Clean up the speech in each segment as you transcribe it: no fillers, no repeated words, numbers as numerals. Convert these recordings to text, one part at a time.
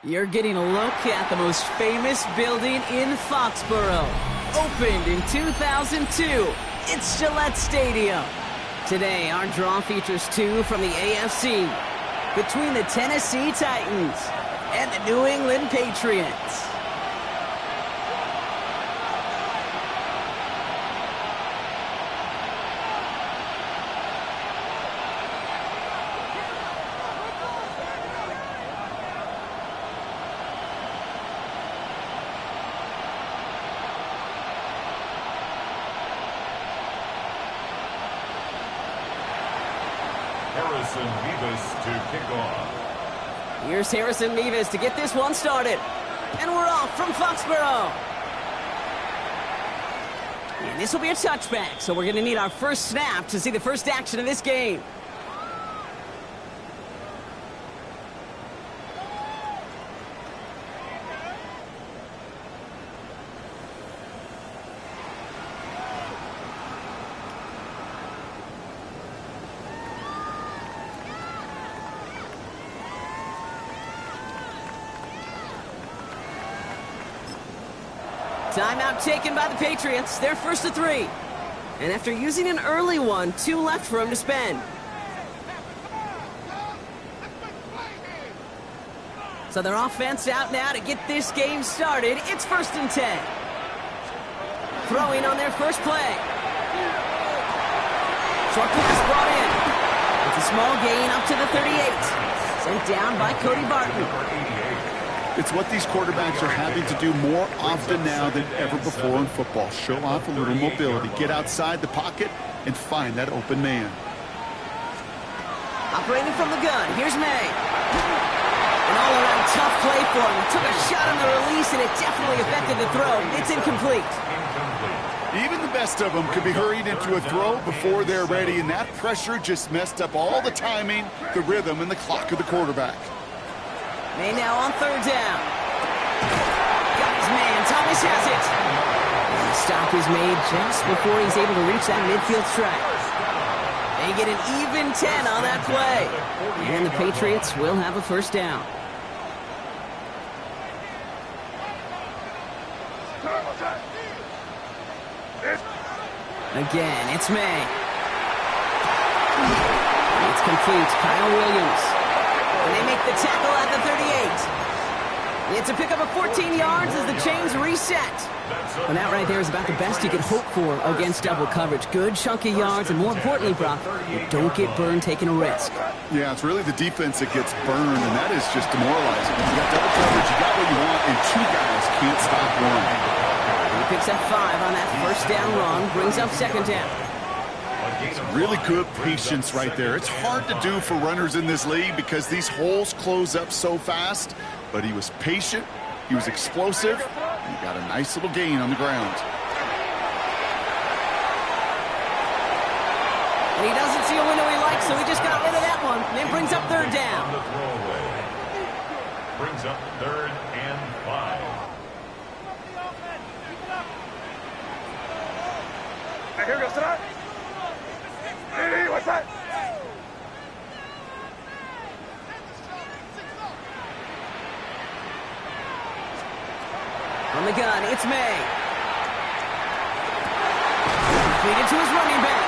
You're getting a look at the most famous building in Foxborough. Opened in 2002, it's Gillette Stadium. Today, our draw features two from the AFC, between the Tennessee Titans and the New England Patriots. To kick off. Here's Harrison Mevis to get this one started. And we're off from Foxborough. And this will be a touchback, so we're going to need our first snap to see the first action of this game. Timeout taken by the Patriots. They're first to 3. And after using an early one, 2 left for him to spend. So their offense out now to get this game started. It's 1st and 10. Throwing on their first play. Short pass brought in. It's a small gain up to the 38. Sent down by Cody Barton. It's what these quarterbacks are having to do more often now than ever before in football. Show off a little mobility. Get outside the pocket and find that open man. Operating from the gun, here's May. An all-around tough play for him. Took a shot on the release, and it definitely affected the throw. It's incomplete. Even the best of them could be hurried into a throw before they're ready, and that pressure just messed up all the timing, the rhythm, and the clock of the quarterback. May now on 3rd down. Got his man. Thomas has it. And the stop is made just before he's able to reach that midfield strike. They get an even 10 on that play. And the Patriots will have a first down. Again, it's May. It's complete. Kyle Williams. And they make the tackle at the 38. It's a pickup of 14 yards as the chains reset. And that right there is about the best you could hope for against double coverage. Good chunky yards, and more importantly, Brock, you don't get burned taking a risk. Yeah, it's really the defense that gets burned, and that is just demoralizing. You got double coverage, you got what you want, and 2 guys can't stop one. He picks up 5 on that first down run, brings up 2nd down. Really good patience right there. It's hard to do for runners in this league because these holes close up so fast, but he was patient, he was explosive, and he got a nice little gain on the ground. And he doesn't see a window he likes, so he just got rid of that one. And it brings up third down. The throwaway. Brings up 3rd and 5. Here we go, sit up. Hey, what's that? On the gun, it's May. Completed to his running back.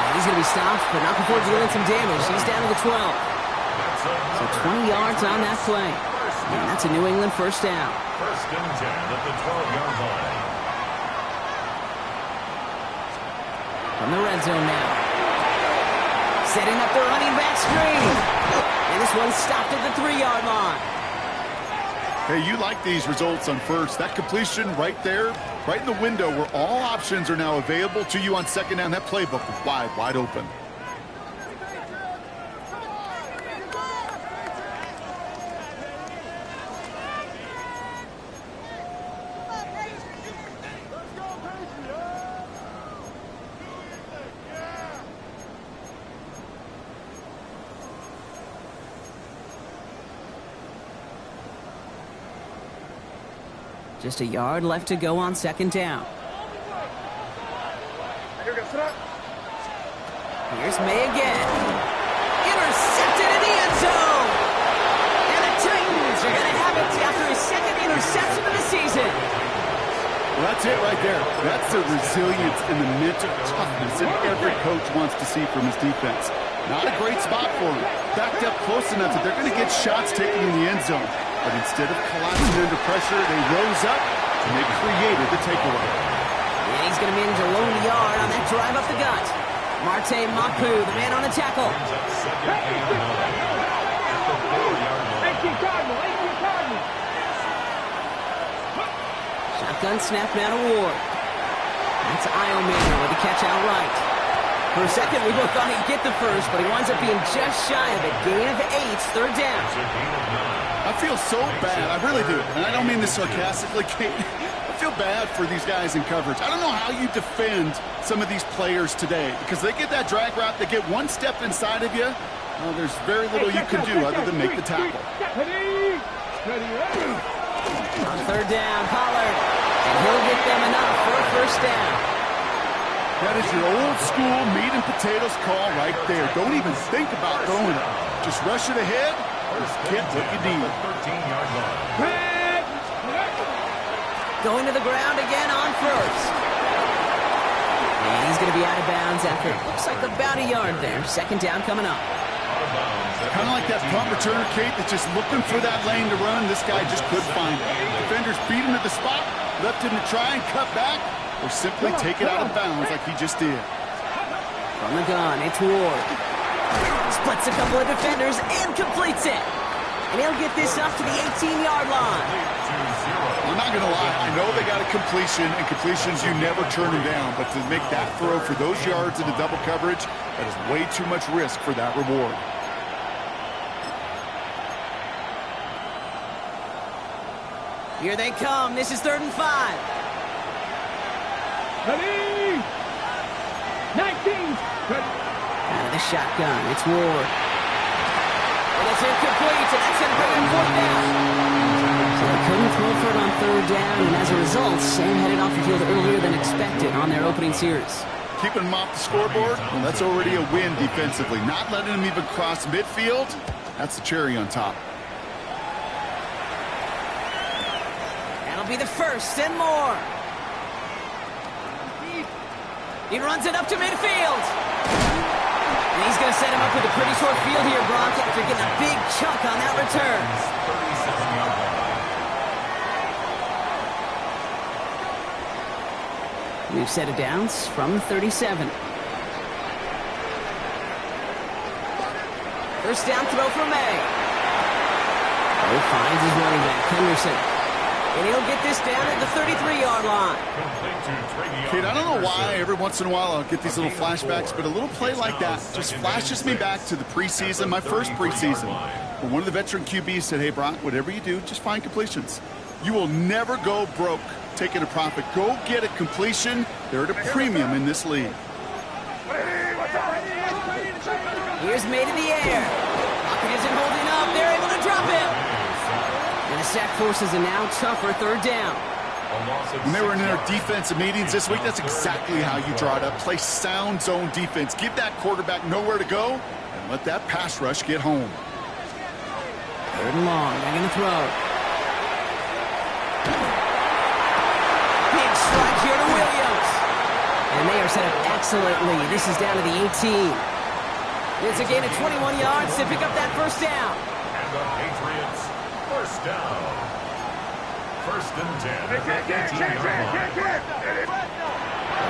And he's going to be stopped, but not before dealing some damage. He's down to the 12. So 20 yards on that play. And that's a New England first down. 1st and 10 at the 12-yard line. From the red zone now. Setting up the running back screen. And this one's stopped at the 3-yard line. Hey, you like these results on first. That completion right there, right in the window where all options are now available to you on second down. That playbook was wide open. Just a yard left to go on second down. Here we go, sit up. Here's May again. Intercepted in the end zone. And the Titans are going to have it after his second interception of the season. Well, that's it right there. That's the resilience and the mental toughness that every coach wants to see from his defense. Not a great spot for him. Backed up close enough that they're going to get shots taken in the end zone. But instead of collapsing under pressure, they rose up and they created the takeaway. And he's going to manage a lone yard on that drive up the gut. Marte Mapu, the man on the tackle. Shotgun snap now to Ward. That's Iomander with the catch outright. For a second, we both thought he'd get the first, but he winds up being just shy of it. Gain of 8, third down. I feel so bad. I really do. And I don't mean this sarcastically, Kate. I feel bad for these guys in coverage. I don't know how you defend some of these players today because they get that drag route, they get one step inside of you. Well, there's very little you can do other than make the tackle. On third down, Pollard. And he'll get them enough for a first down. That is your old school meat and potatoes call right there. Don't even think about throwing it. Just rush it ahead. Just get what you need. 13-yard line. Going to the ground again on first. And he's going to be out of bounds after it looks like about a yard there. Second down coming up. Kind of like that punt returner, Kate, that's just looking for that lane to run. This guy just couldn't find it. Defenders beat him to the spot, left him to try and cut back, or simply take it out of bounds like he just did. From the gun, it's Ward. Splits a couple of defenders and completes it. And he'll get this up to the 18-yard line. I'm not going to lie. I know they got a completion, and completions, you never turn them down. But to make that throw for those yards into double coverage, that is way too much risk for that reward. Here they come. This is 3rd and 5. Ready? 19. Out of the shotgun, it's Ward. And it's incomplete, and that's going to bring him 4th down. So they couldn't throw for it on 3rd down, and as a result, Sam headed off the field earlier than expected on their opening series. Keeping him off the scoreboard, well, that's already a win defensively. Not letting him even cross midfield, that's the cherry on top. That'll be the first and more. He runs it up to midfield. And he's going to set him up with a pretty short field here, Brock, after getting a big chunk on that return. 37-yard line. We've set a downs from 37. First down throw for May. Oh, finds his running back, Henderson. And he'll get this down at the 33-yard line. Kid, I don't know why every once in a while I'll get these little flashbacks, but a little play like that just flashes me back to the preseason, my first preseason, where one of the veteran QBs said, hey, Brock, whatever you do, just find completions. You will never go broke taking a profit. Go get a completion. They're at a premium in this league. Here's made in the air. Pocket isn't holding up. They're able to drop him. And a sack forces a now tougher third down. When they were in their defensive meetings this week, that's exactly how you draw it up. Play sound zone defense. Give that quarterback nowhere to go and let that pass rush get home. Third and long. They're going to throw. Big strike here to Williams. And they are set up excellently. This is down to the 18. It's a gain of 21 yards to pick up that first down. And the Patriots, first down. First and 10.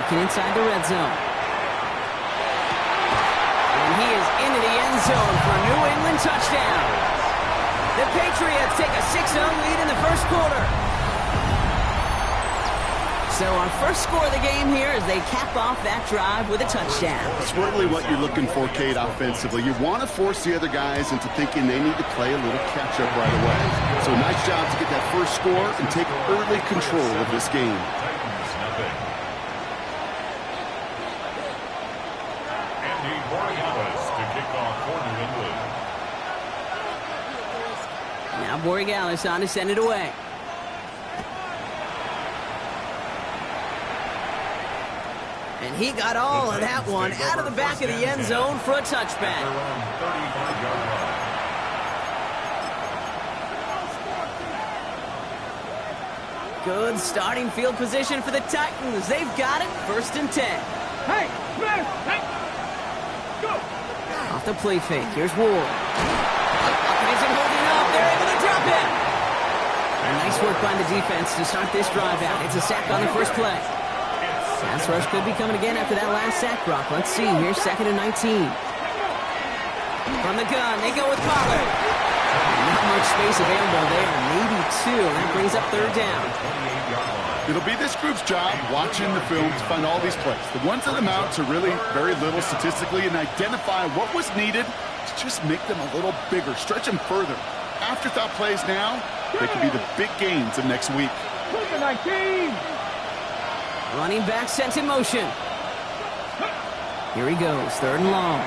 Looking inside the red zone. And he is into the end zone for a New England touchdown. The Patriots take a 6-0 lead in the first quarter. So our first score of the game here as they cap off that drive with a touchdown. It's really what you're looking for, Kate, offensively. You want to force the other guys into thinking they need to play a little catch-up right away. So nice job to get that first score and take early control of this game. Andy Borregales to kick off for New England. Now Borregales on to send it away. And he got all of that one out of the back of the end zone for a touchback. Good starting field position for the Titans. They've got it, first and 10. Hey, go! Off the play fake, here's Ward. Pocket isn't holding up, they're able to drop him. And nice work by the defense to start this drive out. It's a sack on the first play. Pass rush could be coming again after that last sack, Brock. Let's see. Here's 2nd and 19. From the gun, they go with Pollard. Not much space available there. Maybe two. That brings up third down. It'll be this group's job watching the film to find all these plays. The ones that amount to really very little statistically and identify what was needed to just make them a little bigger, stretch them further. Afterthought plays now, they could be the big gains of next week. 19! Running back sent in motion. Here he goes, 3rd and long.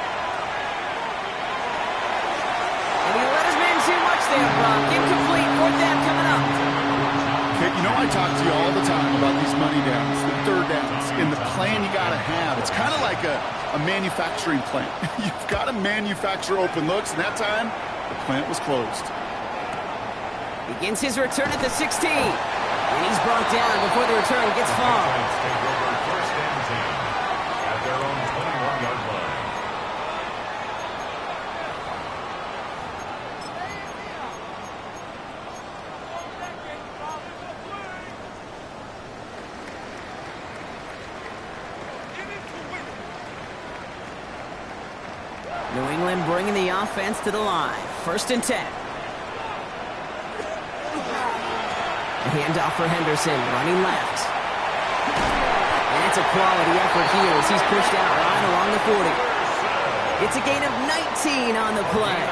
And he let his man too much there, Brock. Incomplete, 4th down coming up. Okay, you know I talk to you all the time about these money downs, the third downs, and the plan you got to have. It's kind of like a manufacturing plant. You've got to manufacture open looks, and that time, the plant was closed. Begins his return at the 16. And he's brought down before the return gets far. First and 10 at their own 21-yard line. New England bringing the offense to the line. 1st and 10. Handoff for Henderson, running left. And it's a quality effort here as he's pushed out right along the 40. It's a gain of 19 on the play.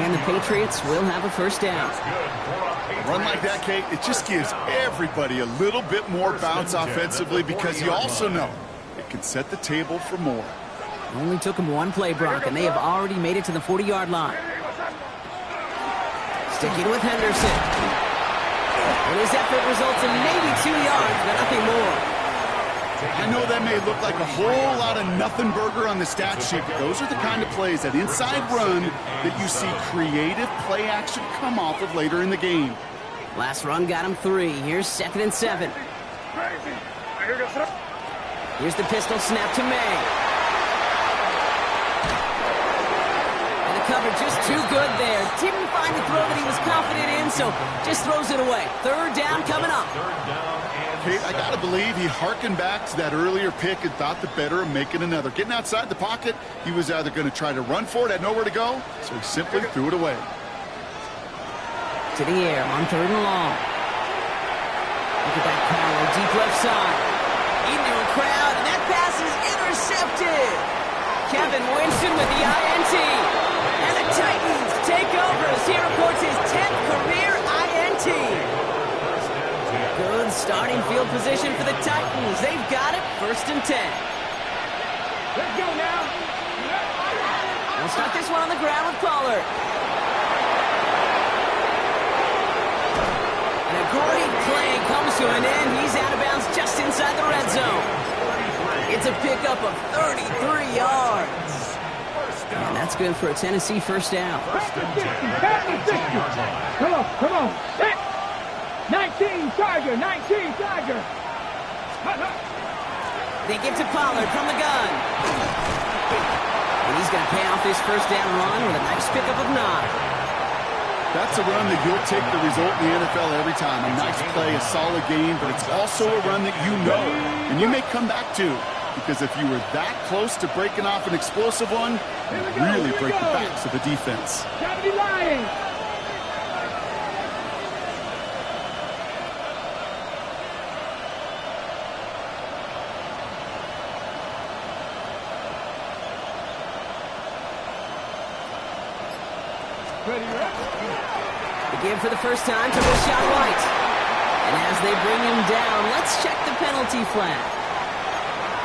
And the Patriots will have a first down. A run like that, Kate, it just gives everybody a little bit more bounce offensively because you also know it can set the table for more. It only took them one play, Brock, and they have already made it to the 40-yard line. Sticking with Henderson. And his effort results in maybe 2 yards, but nothing more. I know that may look like a whole lot of nothing burger on the stat sheet, but those are the kind of plays, that inside run, that you see creative play action come off of later in the game. Last run got him 3. Here's 2nd and 7. Here's the pistol snap to May. Cover just too good there. Didn't find the throw that he was confident in, so just throws it away. 3rd down coming up. Kate, I got to believe he hearkened back to that earlier pick and thought the better of making another. Getting outside the pocket, he was either going to try to run for it, had nowhere to go, so he simply threw it away. To the air on 3rd and long. Look at that power, deep left side. Into a crowd, and that pass is intercepted. Kevin Winston with the INT. And the Titans take over as he reports his 10th career INT. Good starting field position for the Titans. They've got it, 1st and 10. Let's go now. They'll start this one on the ground with Pollard. And a great play comes to an end. He's out of bounds just inside the red zone. It's a pickup of 33 yards. And that's good for a Tennessee first down. Come on. 19 Tiger. They give to Pollard from the gun. And he's going to pay off his first down run with a nice pickup of 9. That's a run that you'll take the result in the NFL every time. A nice play, a solid game, but it's also a run that you know and you may come back to. Because if you were that close to breaking off an explosive one, you really break the backs of the defense. Again for the first time to Rashawn White. And as they bring him down, let's check the penalty flag.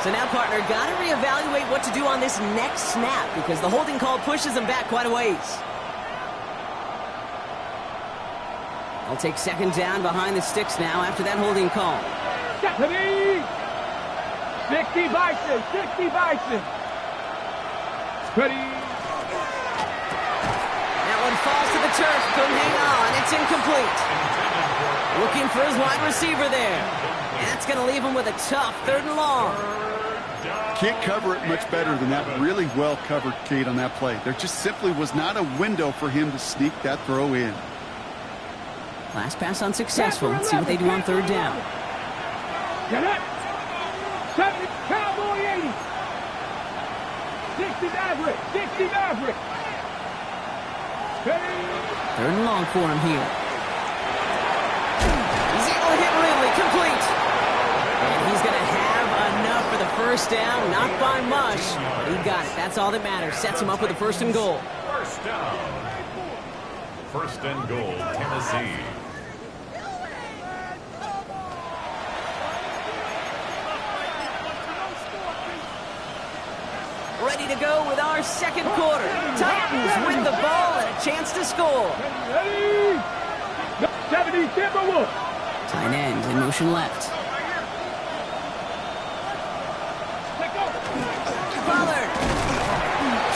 So now, partner, got to reevaluate what to do on this next snap because the holding call pushes them back quite a ways. I'll take second down behind the sticks now after that holding call. 60 Bison. Ready. That one falls to the turf. Couldn't hang on. It's incomplete. Looking for his wide receiver there. And that's going to leave him with a tough 3rd and long. Can't cover it much better than that. Really well covered, Kate, on that play. There just simply was not a window for him to sneak that throw in. Last pass unsuccessful. Let's see what they do on 3rd down. Get it. 70 Cowboy 80. 60 Maverick. 3rd and long for him here. He's able to hit Ridley. Complete. And he's going to have enough for the first down. Not by much. He got it. That's all that matters. Sets him up with a 1st and goal. First down. 1st and goal, Tennessee. Ready to go with our 2nd quarter. Titans win the ball and a chance to score. 70 Timberwolves. Tight end in motion left. Pollard.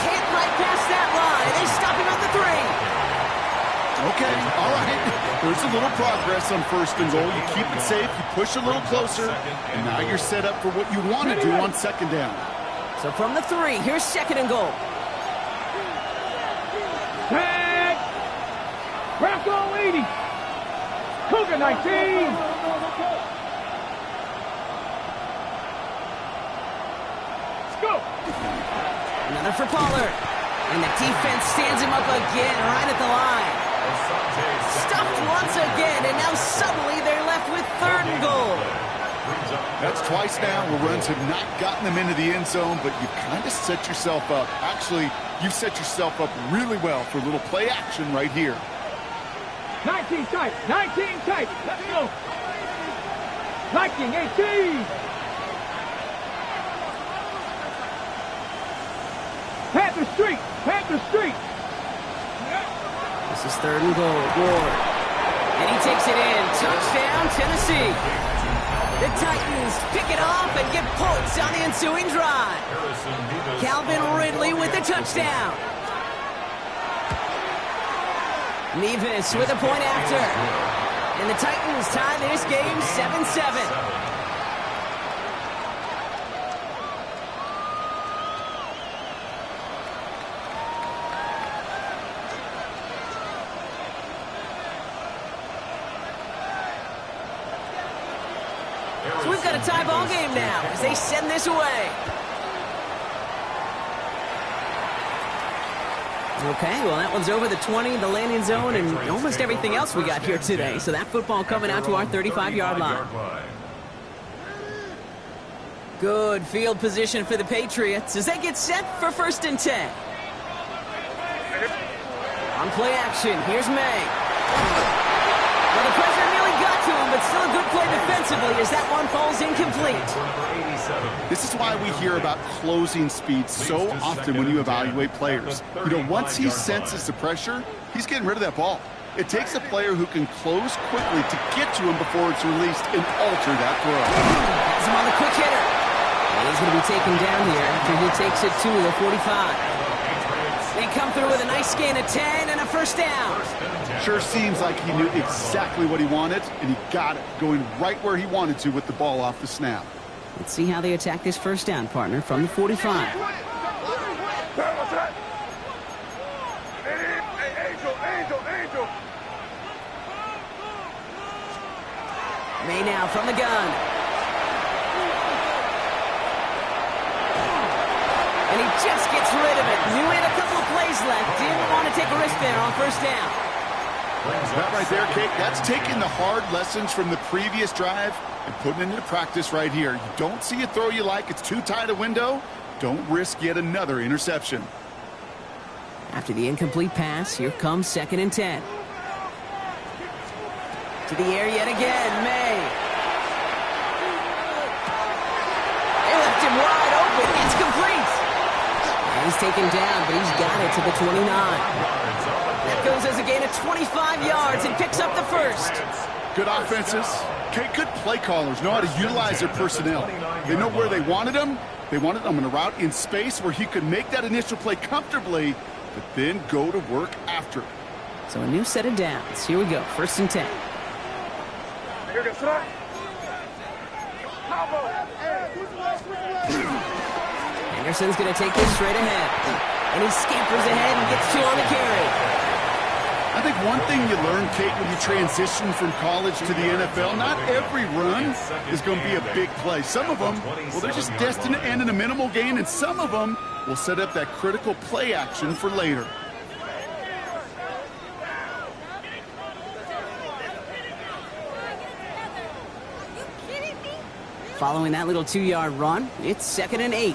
Can't right past that line. They stop him at the 3. Okay, all right. There's a little progress on 1st and goal. You keep it safe, you push a little closer, and now you're set up for what you want to do on 2nd down. So from the 3, here's 2nd and goal. Tag. Bronco 80. Cougar 19. Let's go. Another for Pollard. And the defense stands him up again right at the line. Stuffed once again, and now suddenly they're left with 3rd and goal. That's twice now where runs have not gotten them into the end zone, but you've kind of set yourself up. Actually, you've set yourself up really well for a little play action right here. 19 tight. Let's go. Viking 18. Panther Street. This is 3rd and goal. Ward. And he takes it in. Touchdown, Tennessee. The Titans pick it off and get points on the ensuing drive. Calvin Ridley with the touchdown. Nevis with a point after. And the Titans tie this game 7-7. So we've got a tie ball game now as they send this away. Okay, well, that one's over the 20, the landing zone, and almost everything else we got here today. So that football coming out to our 35-yard line. Good field position for the Patriots as they get set for 1st and 10. On play action, here's May. Well, the pressure nearly got to him, but still a good play defensively. defensively as that one falls incomplete. This is why we hear about closing speed so often when you evaluate players. You know, once he senses the pressure, he's getting rid of that ball. It takes a player who can close quickly to get to him before it's released and alter that throw. Has him on the quick hitter. And he's going to be taken down here after he takes it to the 45. They come through with a nice gain of 10 and a first down. Sure seems like he knew exactly what he wanted, and he got it, going right where he wanted to with the ball off the snap. Let's see how they attack this first down, partner, from the 45. May now from the gun. And he just gets rid of it. Knew he had a couple of plays left. Didn't want to take a risk there on first down. That right there, Kate, that's taking the hard lessons from the previous drive and putting it into practice right here. You don't see a throw you like, it's too tight a window, don't risk yet another interception. After the incomplete pass, here comes 2nd and 10. To the air yet again, May. They left him wide open. It's complete. And he's taken down, but he's got it to the 29. That goes as a gain of 25 yards and picks up the first. Good offenses. Okay, good play callers know how to utilize their personnel. They know where they wanted them. They wanted them on a route in space where he could make that initial play comfortably, but then go to work after it. So a new set of downs. Here we go, 1st and 10. Anderson's going to take this straight ahead. And he scampers ahead and gets 2 on the carry. I think one thing you learn, Kate, when you transition from college to the NFL, not every run is going to be a big play. Some of them, well, they're just destined to end in a minimal gain, and some of them will set up that critical play action for later. Following that little 2-yard run, it's 2nd and 8.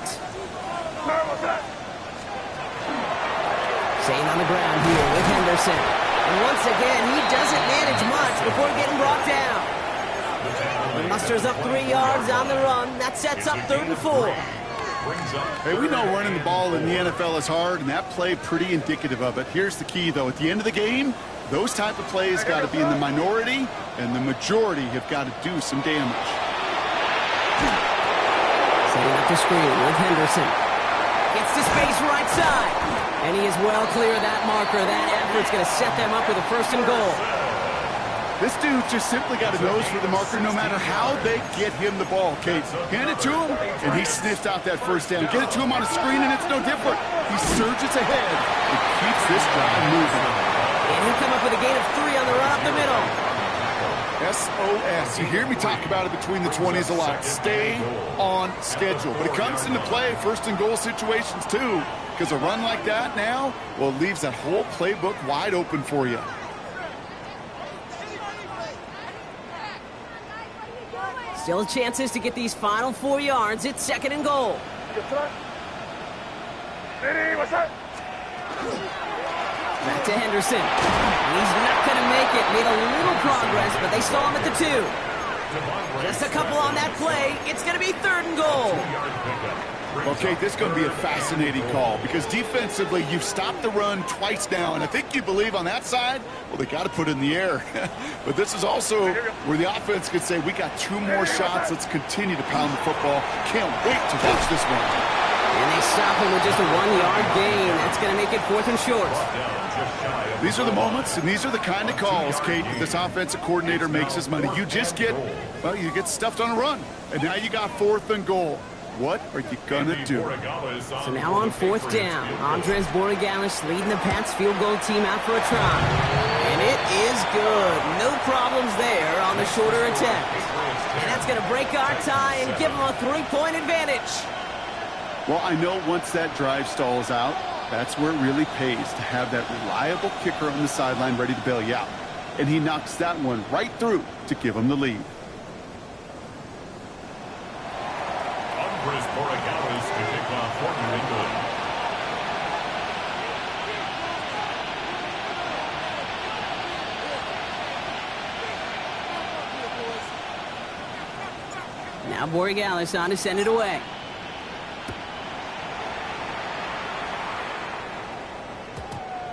Staying on the ground here with Henderson. And once again, he doesn't manage much before getting brought down. He musters up 3 yards on the run. That sets up 3rd and 4. Hey, we know running the ball in the NFL is hard, and that play pretty indicative of it. Here's the key, though. At the end of the game, those type of plays got to be in the minority, and the majority have got to do some damage. Setting up the screen with Henderson. Gets to space right side. And he is well clear of that marker. That effort's going to set them up with a 1st and goal. This dude just simply got a nose for the marker no matter how they get him the ball, Kate. Hand it to him, and he sniffs out that first down. Get it to him on a screen, and it's no different. He surges ahead and keeps this drive moving. And he'll come up with a gain of 3 on the run up the middle. SOS. You hear me talk about it between the 20s a lot. Stay on schedule. But it comes into play 1st and goal situations too, because a run like that now, well, it leaves that whole playbook wide open for you. Still chances to get these final 4 yards. It's 2nd and goal. Back to Henderson. He's not going to make it. Made a little progress, but they saw him at the 2. Just a couple on that play. It's going to be 3rd and goal. Okay, this is going to be a fascinating call because defensively, you've stopped the run twice now, and I think you believe on that side, well, they got to put it in the air. But this is also where the offense could say, we got 2 more shots. Let's continue to pound the football. Can't wait to watch this one. And they stop him with just a 1-yard gain. That's going to make it 4th and short. These are the moments, and these are the kind of calls, Kate, this offensive coordinator makes his money. You just get, well, you get stuffed on a run, and now you got 4th and goal. What are you going to do? So now on 4th down, Andres Borregales leading the Pats field goal team out for a try. And it is good. No problems there on the shorter attempt. And that's going to break our tie and give them a 3-point advantage. Well, I know once that drive stalls out, that's where it really pays to have that reliable kicker on the sideline ready to bail you out. And he knocks that one right through to give him the lead. Andres Borregales to kick off for New England. Now Borregales on to send it away.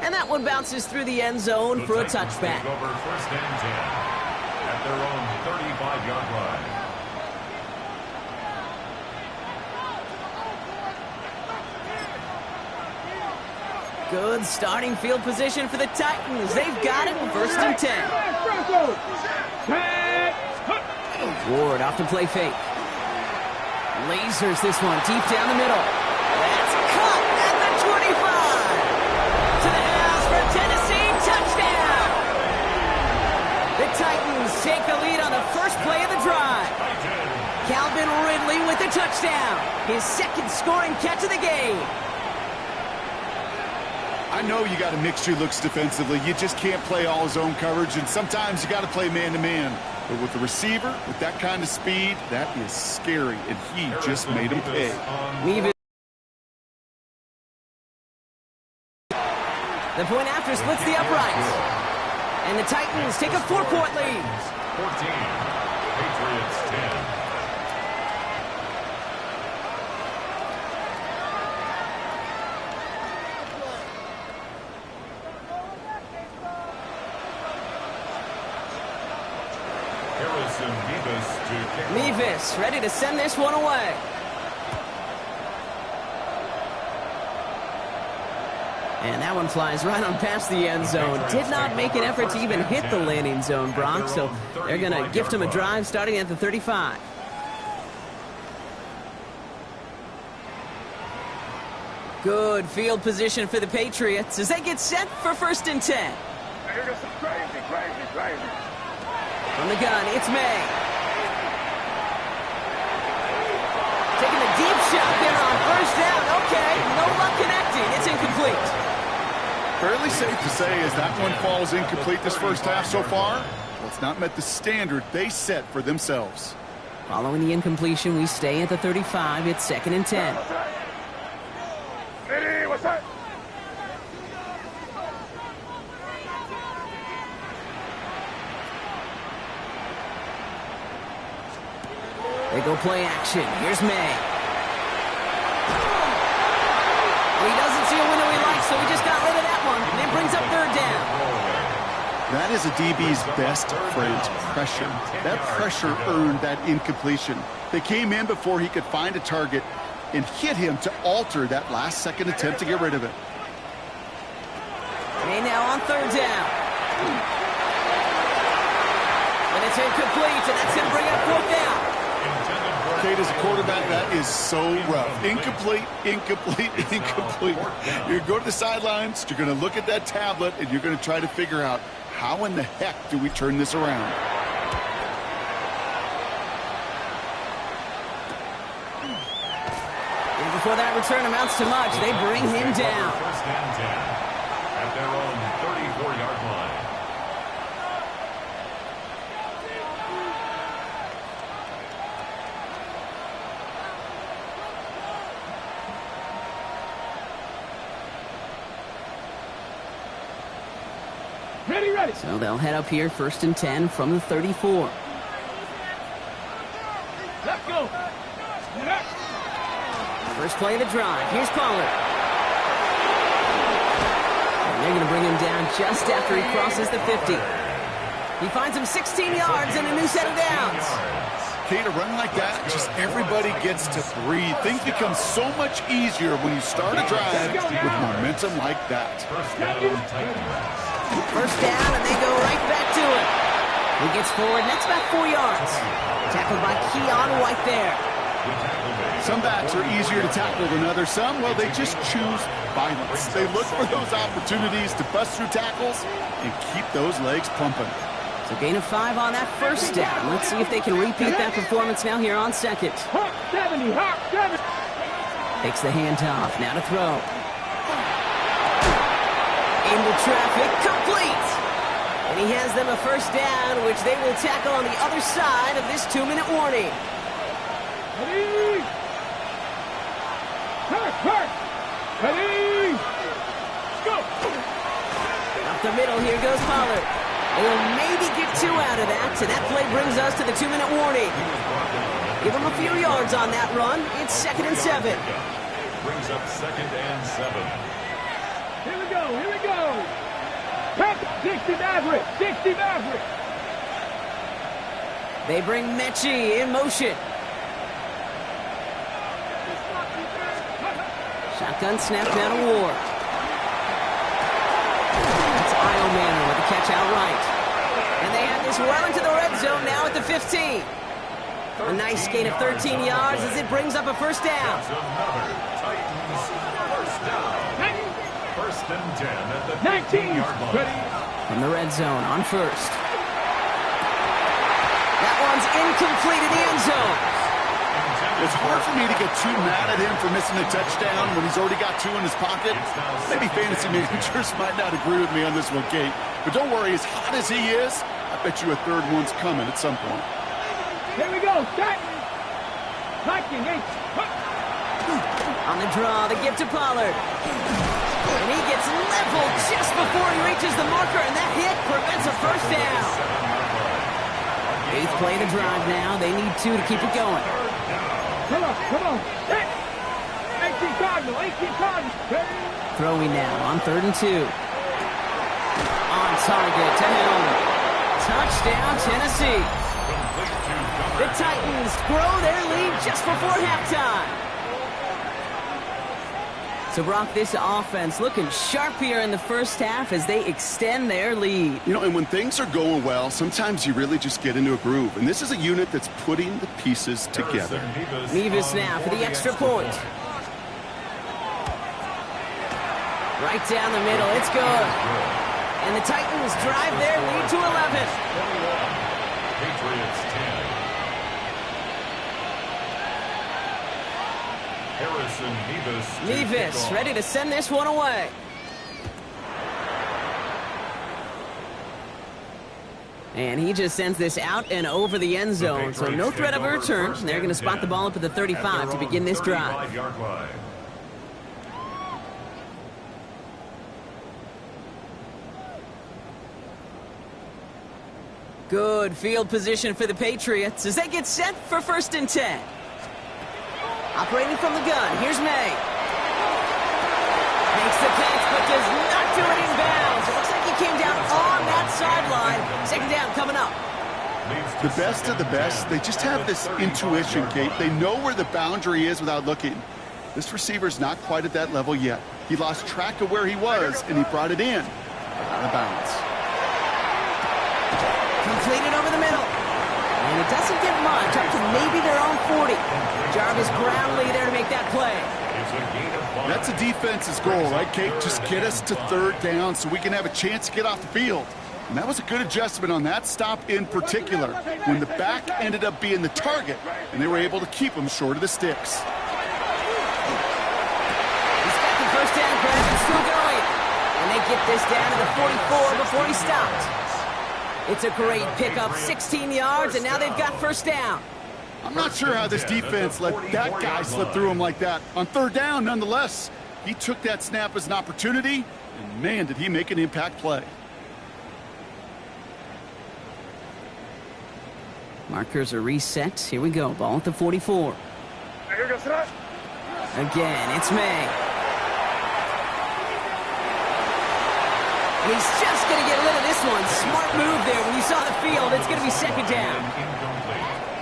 And that one bounces through the end zone for a touchback. Take over 1st and 10 at their own 35-yard line. Good starting field position for the Titans. They've got it, 1st and 10. Ward off to play fake. Lasers this one deep down the middle. That's caught at the 25. To the house for Tennessee, touchdown. The Titans take the lead on the first play of the drive. Calvin Ridley with the touchdown. His second scoring catch of the game. I know you got to mix your looks defensively. You just can't play all zone coverage, and sometimes you got to play man-to-man. But with the receiver, with that kind of speed, that is scary, and he just made him pay. The point after splits the uprights. And the Titans take a 4-point lead. 14, Patriots 10. Mevis ready to send this one away. And that one flies right on past the end zone. Did not make an effort to even hit the landing zone, Brock, so they're going to gift him a drive starting at the 35. Good field position for the Patriots as they get set for 1st and 10. From the gun, it's May. Taking a deep shot there on 1st down. Okay, no luck connecting. It's incomplete. Fairly safe to say as that one falls incomplete this first half so far. Well, it's not met the standard they set for themselves. Following the incompletion, we stay at the 35. It's 2nd and 10. Ready, what's that? They go play action. Here's May. Well, he doesn't see a window he likes, so he just got rid of that one. And it brings up 3rd down. That is a DB's best friend, pressure. That pressure earned that incompletion. They came in before he could find a target and hit him to alter that last-second attempt to get rid of it. May now on 3rd down. And it's incomplete, and that's going to bring up 4th down. Kate, as a quarterback, that is so rough. Incomplete, incomplete, incomplete. You're going to go to the sidelines, you're going to look at that tablet, and you're going to try to figure out how in the heck do we turn this around. And before that return amounts to much, they bring him down. 1st and 10 at their own 34-yard line. Ready. So they'll head up here 1st and 10 from the 34. Let's go. First play of the drive. Here's Pollard. And they're going to bring him down just after he crosses the 50. He finds him 16 yards and a new set of downs. Kate, a run like that, just everybody gets to breathe. Things become so much easier when you start a drive with momentum like that. 1st down, Titans. 1st down, and they go right back to it. He gets forward, and that's about 4 yards. Tackled by Keon White there. Some backs are easier to tackle than others. Some, well, they just choose violence. They look for those opportunities to bust through tackles and keep those legs pumping. So gain of 5 on that 1st down. Let's see if they can repeat that performance now here on 2nd. Hawk 70, Hawk 70. Takes the handoff, now to throw. Into traffic, complete! And he has them a 1st down, which they will tackle on the other side of this 2-minute warning. Ready. Hurry. Ready. Go. Up the middle, here goes Pollard. They will maybe get 2 out of that, so that play brings us to the 2-minute warning. Give him a few yards on that run. It's 2nd and 7. Brings up 2nd and 7. Here we go, here we go. Pep, 60 Maverick, 60 Maverick. They bring Mechie in motion. Shotgun snap down to Ward. That's Io Manor with the catch outright. And they have this well into the red zone now at the 15. A nice gain of 13 yards as it brings up a first down. That's another Titans first down. 1st and 10 at the 19-yard line. Ready? From the red zone on first. That one's incomplete in the end zone. It's hard for me to get too mad at him for missing a touchdown when he's already got 2 in his pocket. Maybe fantasy managers might not agree with me on this one, Kate. But don't worry, as hot as he is, I bet you a third one's coming at some point. Here we go, set. Liking, On the draw, the give to Pollard. And he gets leveled just before he reaches the marker, and that hit prevents a first down. 8th play of the drive now. They need 2 to keep it going. Come on, set. 18 Cardinal, 18 Cardinal. Ready? Throwing now on 3rd and 2. On target to Hill. Touchdown, Tennessee. The Titans grow their lead just before halftime. So, Brock, this offense looking sharp here in the first half as they extend their lead. You know, and when things are going well, sometimes you really just get into a groove. And this is a unit that's putting the pieces together. Nevis now for the extra point. Right down the middle, it's good. And the Titans drive their lead to 11. Patriots 10. Harrison Nevis ready to send this one away. And he just sends this out and over the end zone. So no threat of a return. They're going to spot the ball up at the 35 to begin this drive. Good field position for the Patriots as they get set for 1st and 10. Operating from the gun, here's May. Makes the catch, but does not do it in bounds. It looks like he came down on that sideline. 2nd down coming up. The best of the best, they just have this intuition, Kate. They know where the boundary is without looking. This receiver's not quite at that level yet. He lost track of where he was, and he brought it in. Out of bounds. Completed over the middle. And it doesn't get much, up to maybe their own 40. Jarvis Brownlee there to make that play. That's a defense's goal, right, Kate? Just get us to 3rd down so we can have a chance to get off the field. And that was a good adjustment on that stop in particular, when the back ended up being the target, and they were able to keep him short of the sticks. He's got the first down, Greg. It's still going. And they get this down to the 44 before he stopped. It's a great pickup, 16 yards, and now they've got 1st down. I'm not sure how this defense let that guy slip through him like that. On 3rd down, nonetheless, he took that snap as an opportunity, and man, did he make an impact play. Markers are reset. Here we go. Ball at the 44. Again, it's May. And he's just going to get rid of this one. Smart move there. When you saw the field, it's going to be 2nd down.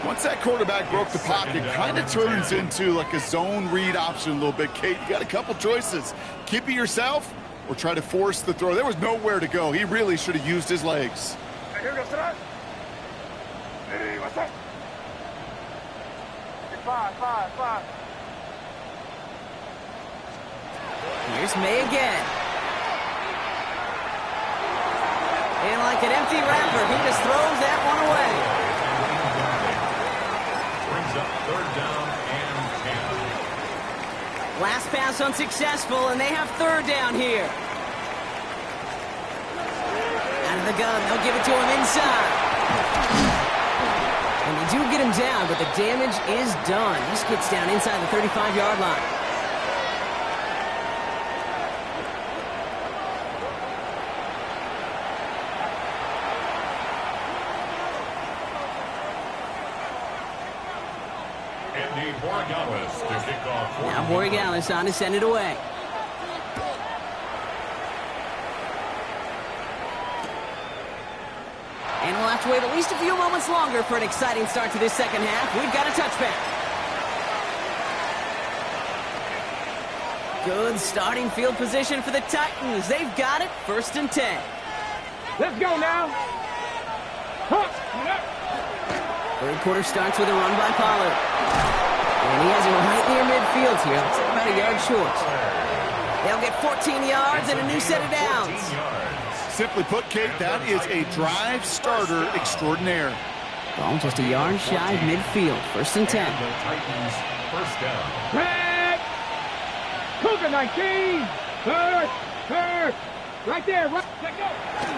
Once that quarterback broke the pocket, it kind of turns into like a zone read option a little bit, Kate. You got a couple choices. Keep it yourself or try to force the throw. There was nowhere to go. He really should have used his legs. Here's May again. And like an empty wrapper, he just throws that one away. Brings up 3rd down and 10. Last pass unsuccessful, and they have 3rd down here. Out of the gun, they'll give it to him inside. And they do get him down, but the damage is done. He just gets down inside the 35-yard line. Now Borregales on to send it away. And we'll have to wait at least a few moments longer for an exciting start to this second half. We've got a touchback. Good starting field position for the Titans. They've got it. 1st and 10. Let's go now. Third quarter starts with a run by Pollard. And he has it right near midfield here. Looks like about a yard short. They'll get 14 yards and a new set of downs. Simply put, Kate, that is a drive starter extraordinaire. Ball just a yard shy of midfield. 1st and 10. The Titans, 1st down. Back. Cougar 19. Third. Right there. Right. Let go.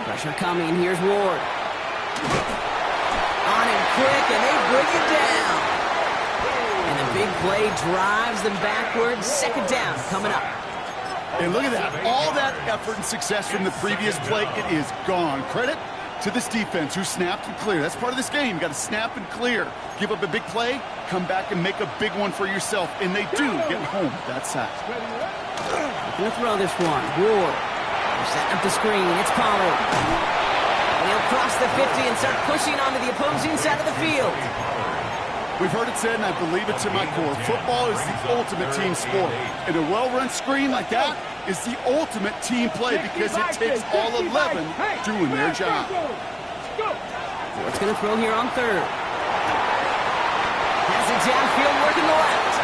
Pressure coming. Here's Ward. On him quick, and they bring it down. And the big play drives them backwards. 2nd down coming up. And look at that. All that effort and success from the previous play, it is gone. Credit to this defense who snapped and cleared. That's part of this game. You got to snap and clear. Give up a big play, come back and make a big one for yourself. And they do get home with that sack. Looking to throw this one. Ward. They're setting up the screen. It's Pollard. And he'll cross the 50 and start pushing onto the opposing side of the field. We've heard it said, and I believe it to my core, football is the ultimate team sport. And a well-run screen like that is the ultimate team play because it takes all 11 doing their job. Ward's going to throw here on 3rd. Has it downfield, working the left.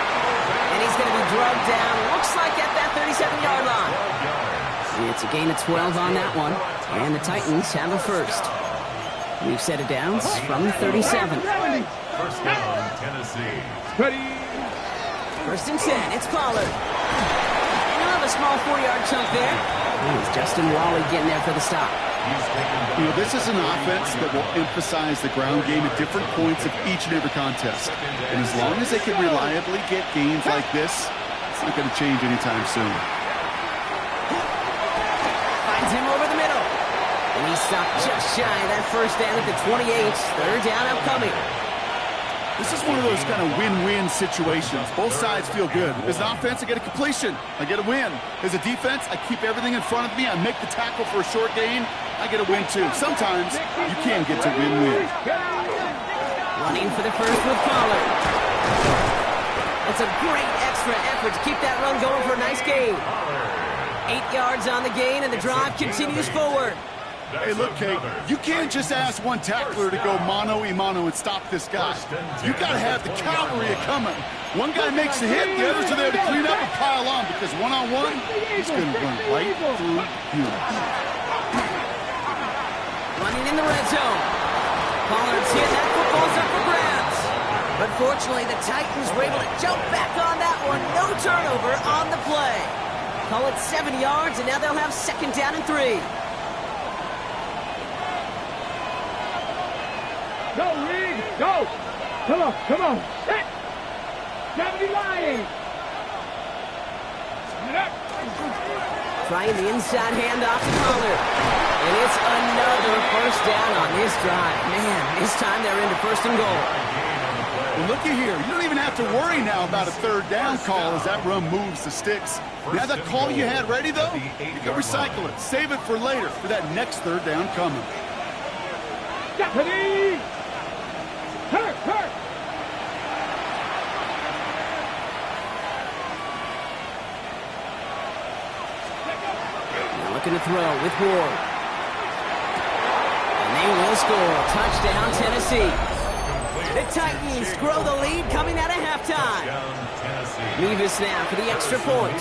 And he's going to be drugged down, looks like at that 37-yard line. It's a gain of 12 on that one. And the Titans have a 1st. We've set it down from the 37. 1st down, Tennessee. 1st and 10. It's Pollard. And he'll have a small 4-yard chunk there. And it's Justin Wally getting there for the stop. You know, this is an offense that will emphasize the ground game at different points of each and every contest. And as long as they can reliably get gains like this, it's not going to change anytime soon. Finds him over the middle. And he's stopped just shy of that 1st down at the 28. 3rd down upcoming. This is one of those kind of win-win situations. Both sides feel good. As an offense, I get a completion. I get a win. As a defense, I keep everything in front of me. I make the tackle for a short gain. I get a win, too. Sometimes you can get to win-win. Running for the 1st with Pollard. It's a great extra effort to keep that run going for a nice gain. 8 yards on the gain, and the drive continues forward. Hey, look, Kate, you can't just ask one tackler to go mano-a-mano and stop this guy. You got to have the cavalry coming. One guy makes the hit, the others are there to clean up and pile on because one-on-one, he's going to run right through you. Running in the red zone. Pollard's hit. That football's up for grabs. But fortunately, the Titans were able to jump back on that one. No turnover on the play. Call it 7 yards, and now they'll have 2nd down and 3. Go, Reed. Go. Come on. Set. 70 line. Trying the inside handoff to Pollard. And it's another 1st down on this drive. Man, this time they're into 1st and goal. Well, looky here. You don't even have to worry now about a 3rd down call as that run moves the sticks. Now that call you had ready, though, you can recycle it. Save it for later for that next 3rd down coming. Deputy! Hurt! Now looking to throw with Ward. And they will score. Touchdown, Tennessee. The Titans grow the lead coming out of halftime. Levis now for the extra point.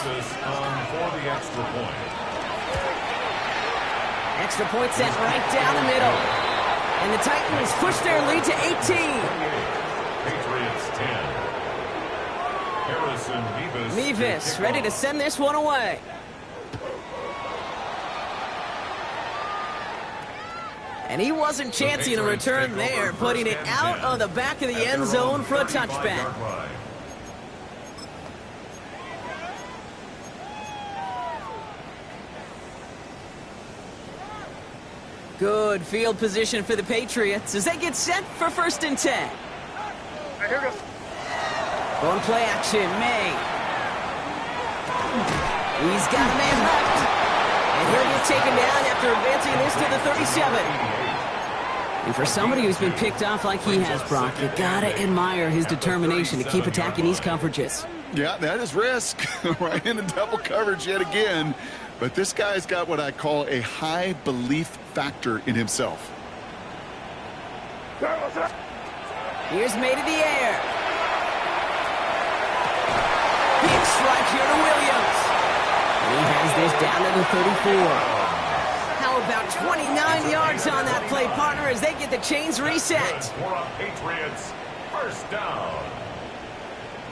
Extra point sent right down the middle. And the Titans push their lead to 18. Patriots 10. Harrison Levis ready to send this one away. And he wasn't chancing a return there, putting it out on the back of the end zone for a touchback. Good field position for the Patriots as they get set for 1st and 10. Here goes. Going play action, May. He's got a man left. And he'll get taken down after advancing this to the 37. And for somebody who's been picked off like he has, Brock, you gotta admire his determination to keep attacking these coverages. Yeah, that is risk. Right into double coverage yet again. But this guy's got what I call a high belief factor in himself. Here's May to the air. Big strike here to Williams. And he has this down to the 34. How about 29 yards on that play, partner, as they get the chains reset? For a Patriots first down.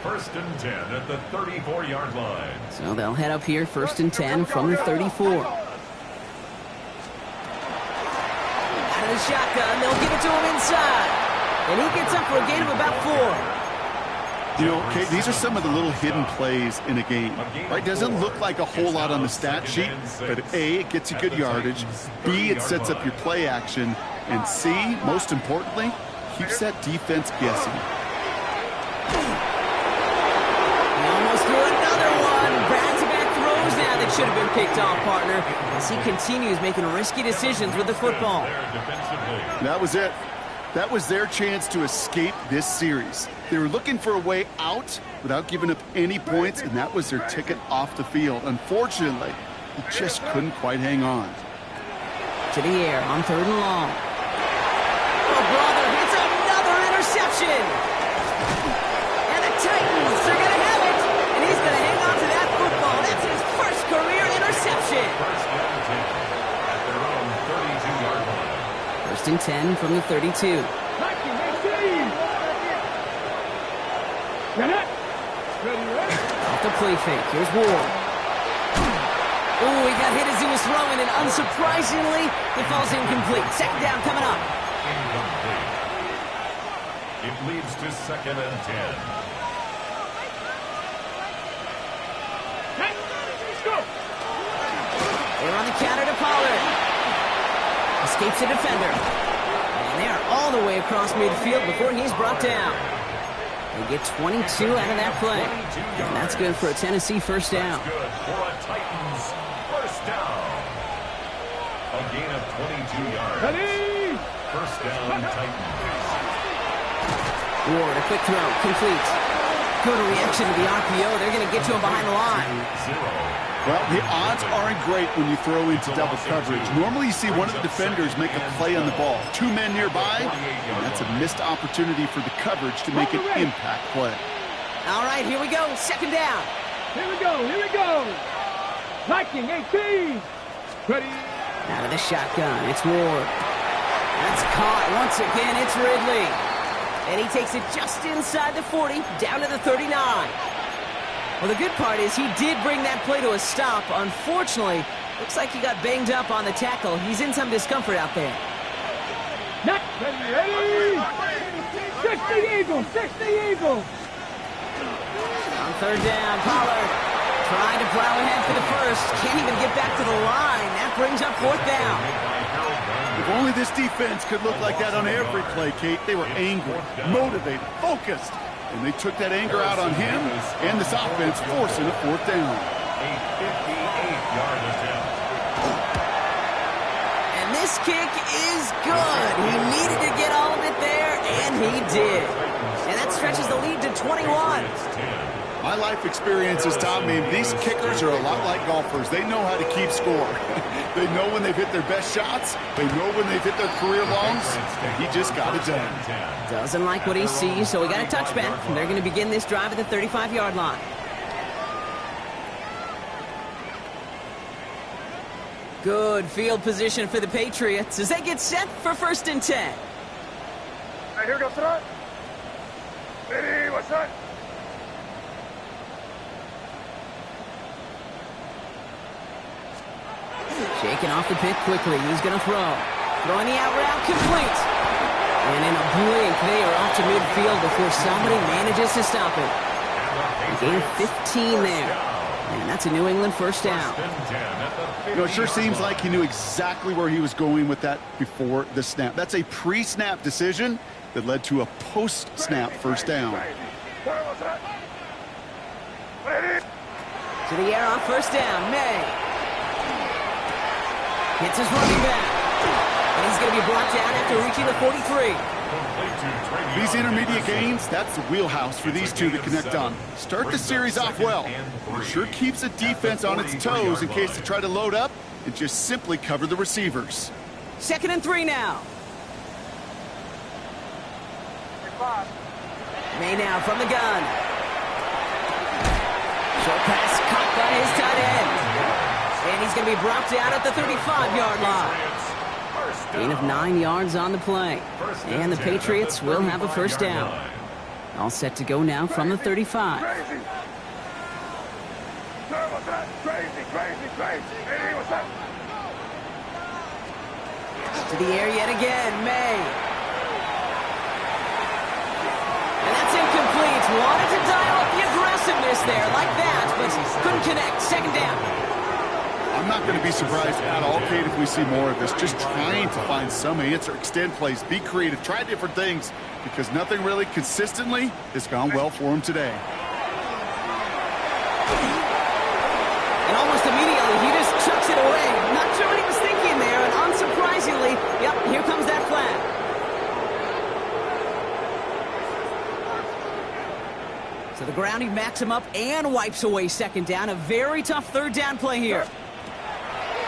1st and 10 at the 34-yard line. So they'll head up here, 1st and 10 from the 34. Out of the shotgun, they'll give it to him inside. And he gets up for a gain of about 4. You know, Kate, these are some of the little hidden plays in a game. Right? Doesn't look like a whole lot on the stat sheet, but A, it gets you good yardage. B, it sets up your play action. And C, most importantly, keeps that defense guessing. Back-to-back throws now that should have been picked off, partner, as he continues making risky decisions with the football. That was it. That was their chance to escape this series. They were looking for a way out without giving up any points, and that was their ticket off the field. Unfortunately, he just couldn't quite hang on. To the air on 3rd and long. Oh, brother, it's another interception! And the Titans are going to have it! And he's going to hang on to that football. That's his first career interception. 1st and 10 from the 32. Off the play fake. Here's Ward. Oh, he got hit as he was throwing, and unsurprisingly, it falls incomplete. 2nd down coming up. Incomplete. It leads to 2nd and 10. They're on the counter to Pollard. Escapes the defender. And they're all the way across midfield before he's brought down. They get 22 out of that play. And that's good for a Tennessee first down. That's good for a Titans first down. A gain of 22 yards. First down, Titans. Ward, a quick throw, complete. Good reaction to the RPO. They're going to get to him behind the line. Well, the odds aren't great when you throw into double coverage. Normally you see one of the defenders make a play on the ball. 2 men nearby, and that's a missed opportunity for the coverage to make an impact play. All right, here we go. 2nd down. Here we go. Viking 18. Ready. Out of the shotgun, it's Ward. That's caught once again. It's Ridley. And he takes it just inside the 40, down to the 39. Well, the good part is he did bring that play to a stop. Unfortunately, looks like he got banged up on the tackle. He's in some discomfort out there. Not ready. 60 Eagles. On 3rd down, Pollard trying to plow ahead for the first. Can't even get back to the line. That brings up 4th down. If only this defense could look like that on every play, Kate. They were angry, motivated, focused. And they took that anger out on him and this offense, forcing a 4th down. A 58-yard attempt. And this kick is good. He needed to get all of it there, and he did. And that stretches the lead to 21. My life experience has taught me these kickers are a lot like golfers. They know how to keep score. They know when they've hit their best shots. They know when they've hit their career longs. And he just got it done. Doesn't like what he sees, so we got a touchback. And they're going to begin this drive at the 35-yard line. Good field position for the Patriots as they get set for 1st and 10. All right, here we go, start. Ready, what's that? Shaking off the pick quickly. He's going to throw. Throwing the out route, complete. And in a blink, they are off to midfield before somebody manages to stop it. A gain of 15 there. And that's a New England first down. You know, it sure seems like he knew exactly where he was going with that before the snap. That's a pre-snap decision that led to a post-snap first down. What's that? To the air on first down. May. Hits his running back. And he's going to be brought down after reaching the 43. These intermediate gains, that's the wheelhouse for these two to connect on. Start the series off well. It sure keeps the defense on its toes in case they try to load up and just simply cover the receivers. 2nd and 3 now. May now from the gun. Short pass caught by his tight end. And he's going to be brought down at the 35-yard line. Gain of 9 yards on the play. And the Patriots will have a first down. All set to go now from the 35. To the air yet again, May. And that's incomplete. Wanted to dial up the aggressiveness there like that, but couldn't connect. 2nd down. I'm not going to be surprised at all, Kate, if we see more of this. Just trying to find some answer, extend plays, be creative, try different things, because nothing really consistently has gone well for him today. And almost immediately, he just chucks it away. Not sure what he was thinking there, and unsurprisingly, yep, here comes that flag. So the grounding backs him up and wipes away 2nd down. A very tough 3rd down play here.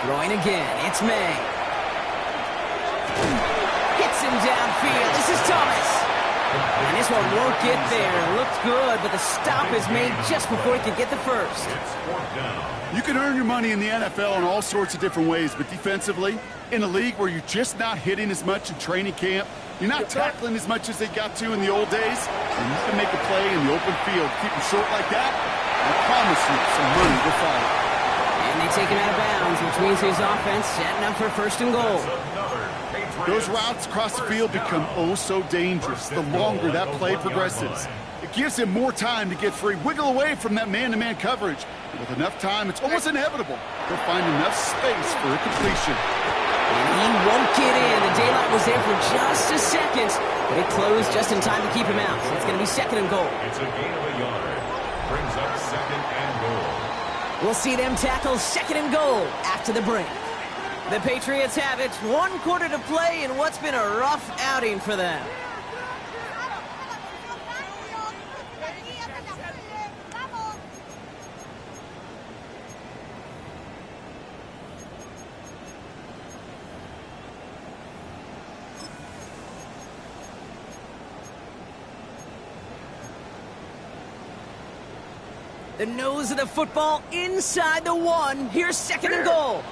Throwing again, it's May. Hits him downfield. This is Thomas. And this one won't get there. Looked good, but the stop is made just before he could get the first. You can earn your money in the NFL in all sorts of different ways, but defensively, in a league where you're just not hitting as much in training camp, you're not tackling as much as they got to in the old days, and you can make a play in the open field. Keep them short like that, I promise you some money will follow. And they take him out of bounds, which means his offense setting up for 1st and goal. Those routes across the field become oh so dangerous the longer that play progresses. It gives him more time to get free, wiggle away from that man-to-man coverage. And with enough time, it's almost inevitable he'll find enough space for a completion. And he won't get in. The daylight was there for just a second, but it closed just in time to keep him out. So it's going to be 2nd and goal. It's a gain of a yard. Brings up 2nd and goal. We'll see them tackle 2nd and goal after the break. The Patriots have it. 1 quarter to play in what's been a rough outing for them. The nose of the football inside the 1. Here's 2nd and goal.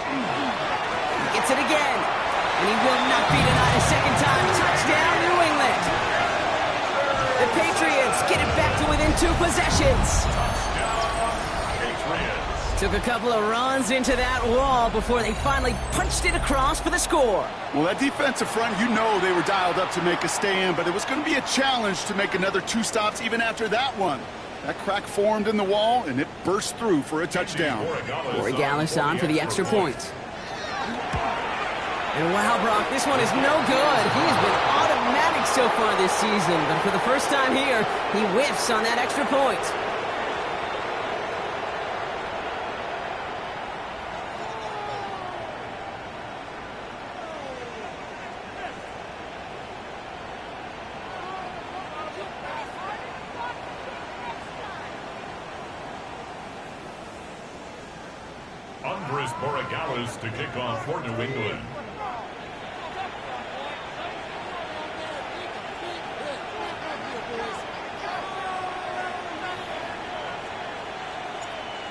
He gets it again. And he will not be denied a 2nd time. Touchdown, New England. The Patriots get it back to within 2 possessions. Took a couple of runs into that wall before they finally punched it across for the score. Well, that defensive front, you know they were dialed up to make a stand, but it was going to be a challenge to make another 2 stops even after that one. That crack formed in the wall, and it burst through for a touchdown. Corey Gallis on for the extra point. And wow, Brock, this one is no good. He has been automatic so far this season, but for the first time here, he whiffs on that extra point. Andres Borregales to kick off for New England.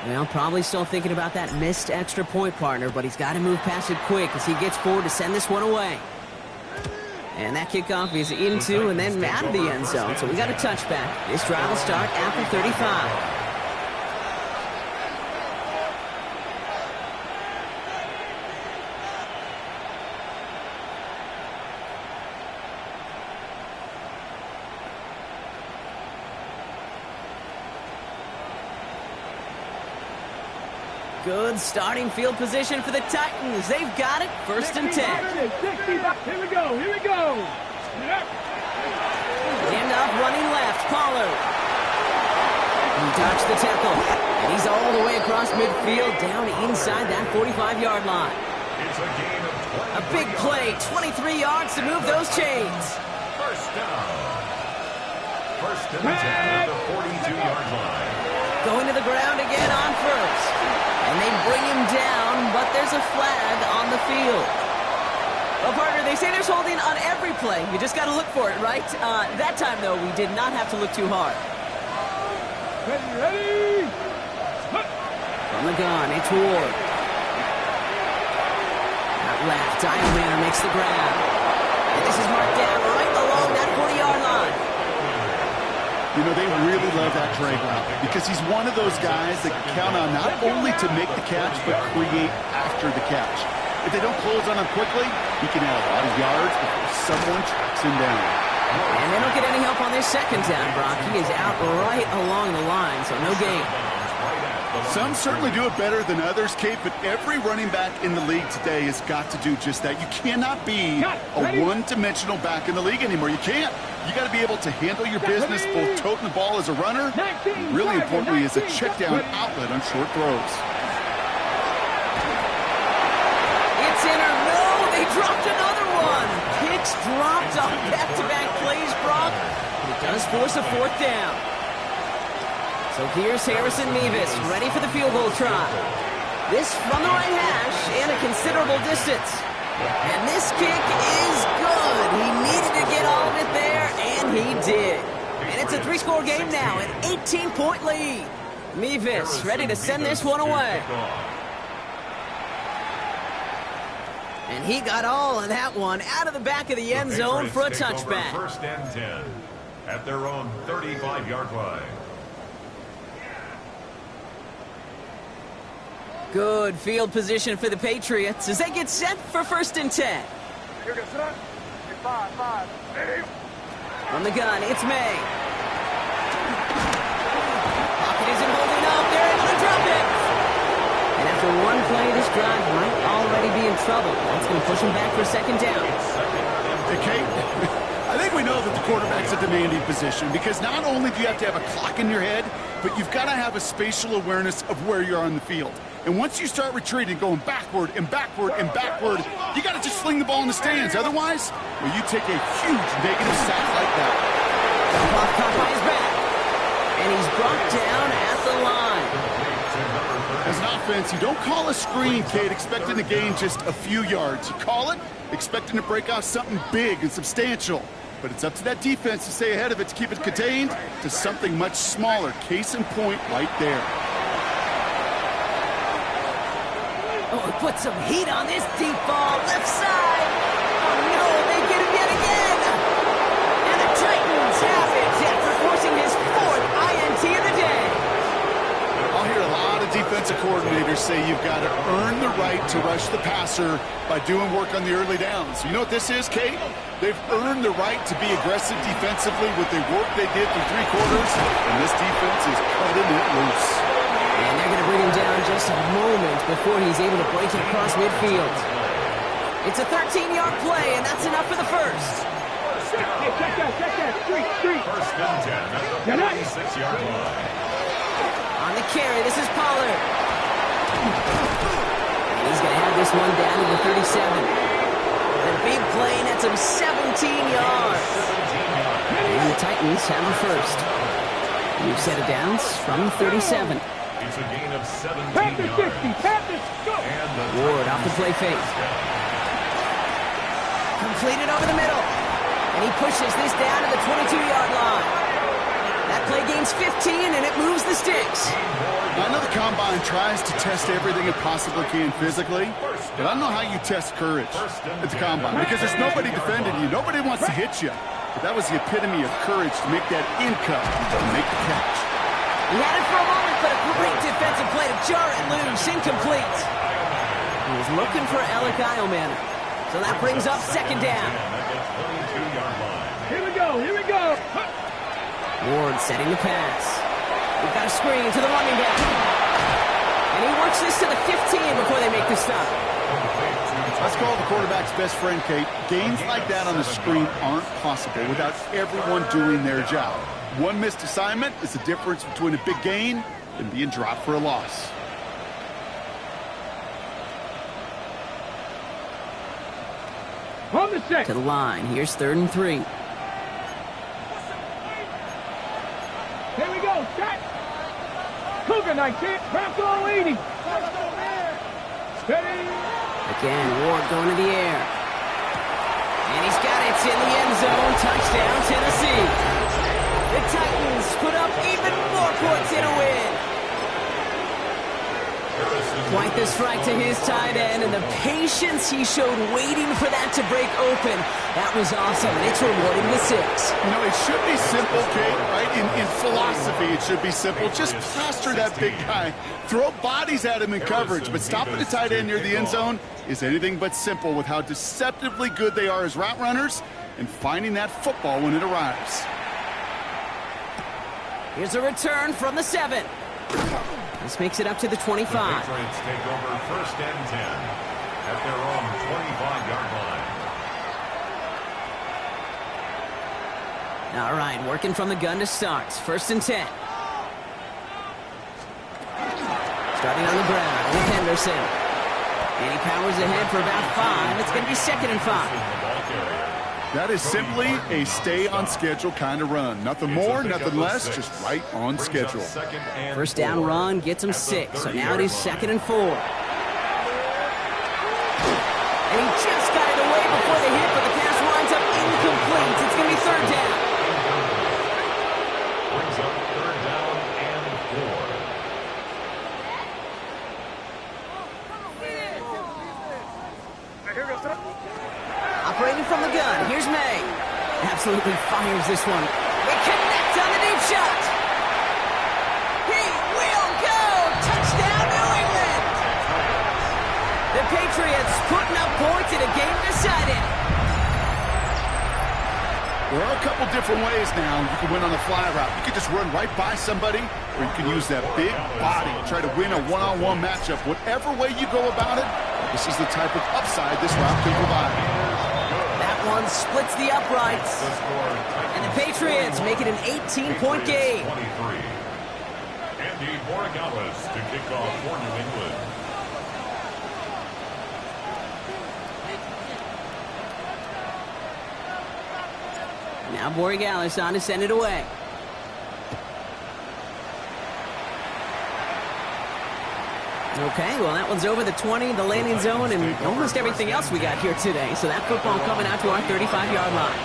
Well, probably still thinking about that missed extra point, partner, but he's got to move past it quick as he gets forward to send this one away. And that kickoff is into and then out of the end zone, so we got a touchback. This drive will start at the 35. Good starting field position for the Titans. They've got it. 1st and 10. Here we go. Here we go. End up running left. Pollard. He Dodge the tackle. And he's all the way across midfield, down inside that 45-yard line. It's a gain of 20. A big play, 23 yards to move those chains. First down. First and 10 at the 42-yard line. Going to the ground again on first. And they bring him down, but there's a flag on the field. Well, partner, they say there's holding on every play. You just got to look for it, right? That time, though, we did not have to look too hard. Ready? From the gun, it's Ward. Out left, Dial makes the grab. And this is marked down right along that 40-yard line. You know, they really love that drag route because he's one of those guys that can count on not only to make the catch, but create after the catch. If they don't close on him quickly, he can add a lot of yards before someone tracks him down. And they don't get any help on this second down, Brock. He is out right along the line, so no gain. Some certainly do it better than others, Kate, but every running back in the league today has got to do just that. You cannot be a one-dimensional back in the league anymore. You can't. You got to be able to handle your business, both toting the ball as a runner, and really importantly as a check-down outlet on short throws. It's in or no, they dropped another one. Picks dropped on back-to-back plays, Brock. It does force a fourth down. So here's Harrison Mevis, ready for the field goal try. This from the right hash and a considerable distance. And this kick is good. He needed to get all of it there, and he did. And it's a three-score game now, an 18-point lead. Mevis ready to send this one away. And he got all of that one out of the back of the end zone for a touchback. First and 10 at their own 35-yard line. Good field position for the Patriots as they get set for first and 10. From the gun, it's May. Pocket isn't holding up. They're able to drop it. And after one play, this drive might already be in trouble. That's going to push him back for second down. Hey, Kate, I think we know that the quarterback's a demanding position because not only do you have to have a clock in your head, but you've got to have a spatial awareness of where you are on the field. And once you start retreating, going backward and backward and backward, you got to just fling the ball in the stands. Otherwise, well, you take a huge negative sack like that. Caught by his back. And he's brought down at the line. As an offense, you don't call a screen, Kate, expecting to gain just a few yards. You call it expecting to break off something big and substantial. But it's up to that defense to stay ahead of it, to keep it contained to something much smaller. Case in point right there. Oh, put some heat on this deep ball. Left side. Oh, no, they get him yet again. And the Titans have it after forcing his fourth INT of the day. I'll hear a lot of defensive coordinators say you've got to earn the right to rush the passer by doing work on the early downs. You know what this is, Kate? They've earned the right to be aggressive defensively with the work they did through three quarters, and this defense is cutting it loose. And they're going to bring him down just a moment before he's able to break it across midfield. It's a 13-yard play, and that's enough for the first. Hey, check that. Street. First and 10 at the 46-yard line. On the carry, this is Pollard. And he's going to have this one down to the 37. The big play nets him 17 yards. And the Titans have the first. New set of downs from 37. It's a gain of 17 Panthers yards. 60. Panthers go. Ward off the play fake. Completed over the middle. And he pushes this down to the 22-yard line. That play gains 15, and it moves the sticks. I know the Combine tries to test everything it possibly can physically, but I don't know how you test courage at the Combine because there's nobody defending you. Nobody wants to hit you. But that was the epitome of courage to make that in cut and make the catch. He had it for a moment, but a great defensive play to jar it loose. Incomplete. He was looking for Alec Eilman. So that brings up second down. Here we go. Ward setting the pass. We've got a screen to the running back. And he works this to the 15 before they make the stop. Let's call the quarterback's best friend, Kate. Gains like that on the screen aren't possible without everyone doing their job. One missed assignment is the difference between a big gain and being dropped for a loss. On the set. To the line. Here's 3rd and 3. Here we go. Set. Cougar 19. Bronco 80. Steady. Again, Ward going to the air. And he's got it. It's in the end zone. Touchdown, Tennessee. The Titans put up even more points in a win. Quite the strike to his tight end, and the patience he showed waiting for that to break open. That was awesome, and it's rewarding the 6. You know, it should be simple, Kate, right? In philosophy, it should be simple. Just plaster that big guy. Throw bodies at him in coverage, but stopping the tight end near the end zone is anything but simple with how deceptively good they are as route runners and finding that football when it arrives. Here's a return from the 7. This makes it up to the 25. The Patriots take over 1st and 10 at their own 25-yard line. All right, working from the gun to start. 1st and 10. Starting on the ground with Henderson. And he powers ahead for about 5. It's going to be 2nd and 5. That is simply a stay-on-schedule kind of run. Nothing more, nothing less, just right on schedule. 1st down run gets him 6, so now it is 2nd and 4. And he just got it away before the hit, but the pass winds up incomplete. It's going to be 3rd down. Brings up 3rd down and 4. Here goes the... Operating from the gun, here's May. Absolutely fires this one. They connect on the deep shot. He will go. Touchdown, New England. The Patriots putting up points in a game decided. There are a couple different ways now you can win on the fly route. You can just run right by somebody, or you can use that big body and try to win a one-on-one matchup. Whatever way you go about it, this is the type of upside this route can provide. That one splits the uprights. And the Patriots make it an 18-point game. 23. Andy Borregales to kick off for New England. Now Borregales on to send it away. Okay, well, that one's over the 20, the landing zone, and almost everything else we got here today. So that football coming out to our 35-yard line.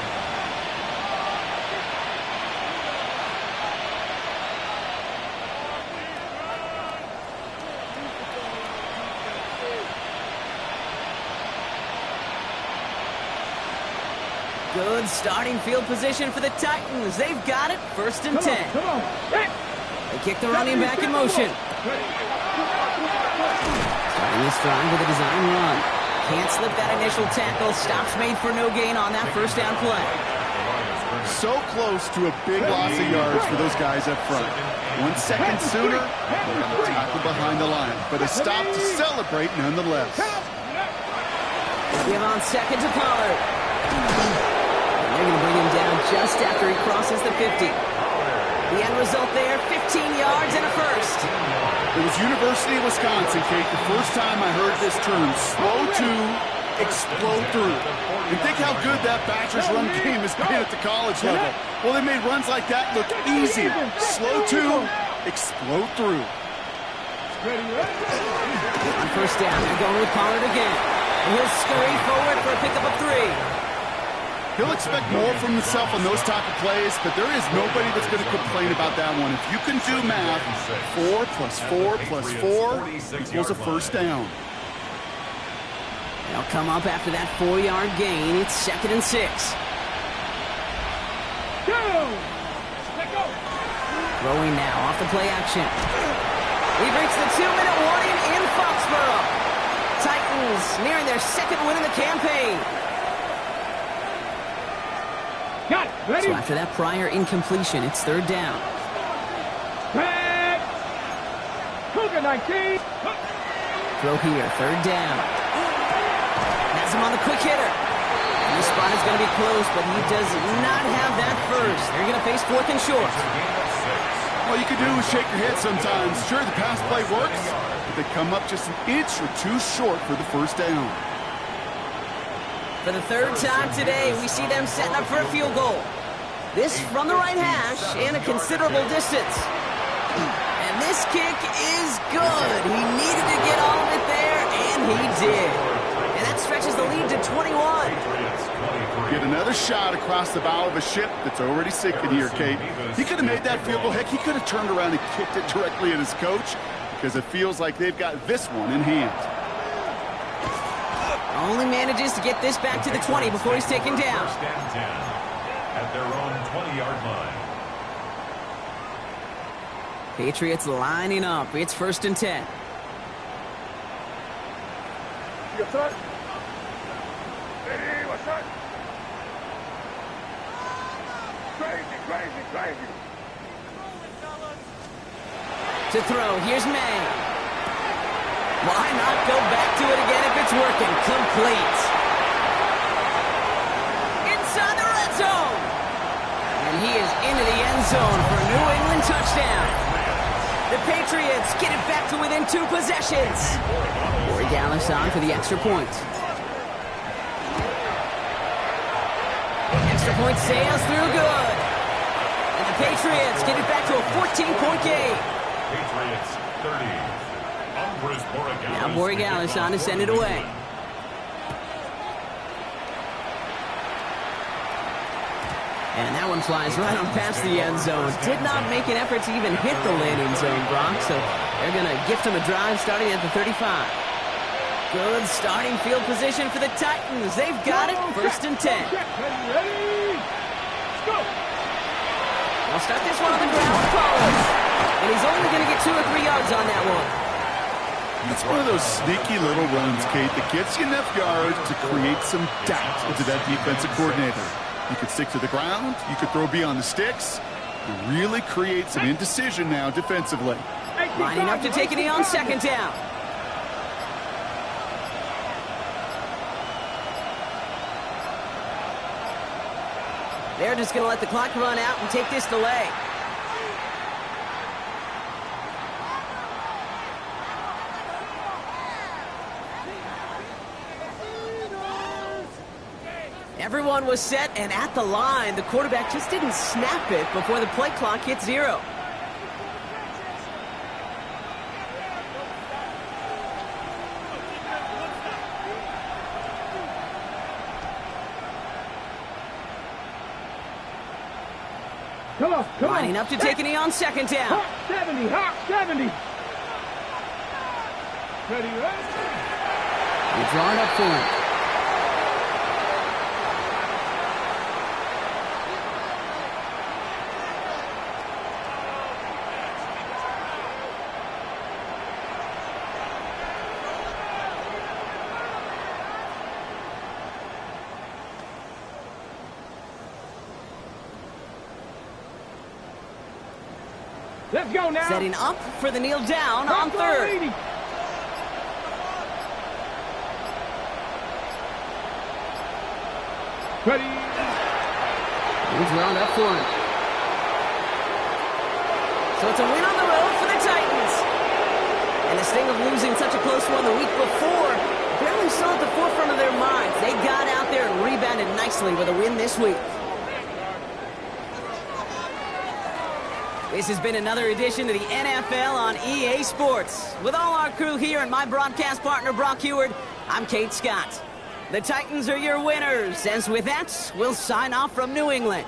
Good starting field position for the Titans. They've got it, 1st and 10. Come on. They kick the running back in motion. Starting this drive with a design run. Can't slip that initial tackle. Stops made for no gain on that 1st down play. So close to a big loss of yards for those guys up front. 1 second sooner, they're going to tackle behind the line. But a stop to celebrate nonetheless. Give on 2nd to Pollard. And they're going to bring him down just after he crosses the 50. The end result there, 15 yards and a 1st. It was University of Wisconsin, Kate, the first time I heard this term, slow to explode through. And think how good that Badgers run game has been at the college level. Well, they made runs like that look easy. Slow to explode through. On 1st down, they're going with Pollard again. And he'll scurry forward for a pickup of 3. He'll expect more from himself on those type of plays, but there is nobody that's going to complain about that one. If you can do math, 4 plus 4 plus 4 equals a 1st down. They'll come up after that 4-yard gain. It's 2nd and 6. Throwing now off the play action. We've reached the 2-minute warning in Foxborough. Titans nearing their 2nd win of the campaign. Got it. Ready? So after that prior incompletion, it's 3rd down. Back. Cougar 19. Throw here, 3rd down. Has him on the quick hitter. And This spot is going to be close, but he does not have that first. They're going to face 4th and short. All you can do is shake your head sometimes. Sure, the pass play works, but they come up just an inch or two short for the first down. For the 3rd time today, we see them setting up for a field goal. This from the right hash and a considerable distance. And this kick is good. He needed to get all of it there, and he did. And that stretches the lead to 21. Get another shot across the bow of a ship that's already sinking here, Kate. He could have made that field goal. Heck, he could have turned around and kicked it directly at his coach because it feels like they've got this one in hand. Only manages to get this back to the 20 before he's taken down. First and 10 at their own 20-yard line. Patriots lining up. It's 1st and 10. You start. Ready, what's that? Crazy, crazy, crazy. To throw, here's May. Why not go back to it again if it's working? Complete. Inside the red zone. And he is into the end zone for a New England touchdown. The Patriots get it back to within 2 possessions. Corey Dallas on for the extra point. Extra point sails through good. And the Patriots get it back to a 14-point game. Patriots 30. Now Borregales on to send it away. And that one flies right on past the end zone. Did not make an effort to even hit the landing zone, Brock, so they're going to gift him a drive starting at the 35. Good starting field position for the Titans. They've got it, 1st and 10. They'll start this one on the ground with Collins. And he's only going to get 2 or 3 yards on that one. It's one of those sneaky little runs, Kate, that gets you enough yards to create some doubt into that defensive coordinator. You could stick to the ground, you could throw beyond the sticks, and really create some indecision now defensively. Lining up to take it on 2nd down. They're just going to let the clock run out and take this delay. Everyone was set and at the line. The quarterback just didn't snap it before the play clock hit 0. Come on. Lining up to take it on 2nd down. Hot 70, hot 70. Ready. He's drawn up for it. Let's go now. Setting up for the kneel down on 3rd. Ready. He's drawn up for it. So it's a win on the road for the Titans. And the sting of losing such a close one the week before barely saw at the forefront of their minds. They got out there and rebounded nicely with a win this week. This has been another edition of the NFL on EA Sports. With all our crew here and my broadcast partner, Brock Heward, I'm Kate Scott. The Titans are your winners, as with that, we'll sign off from New England.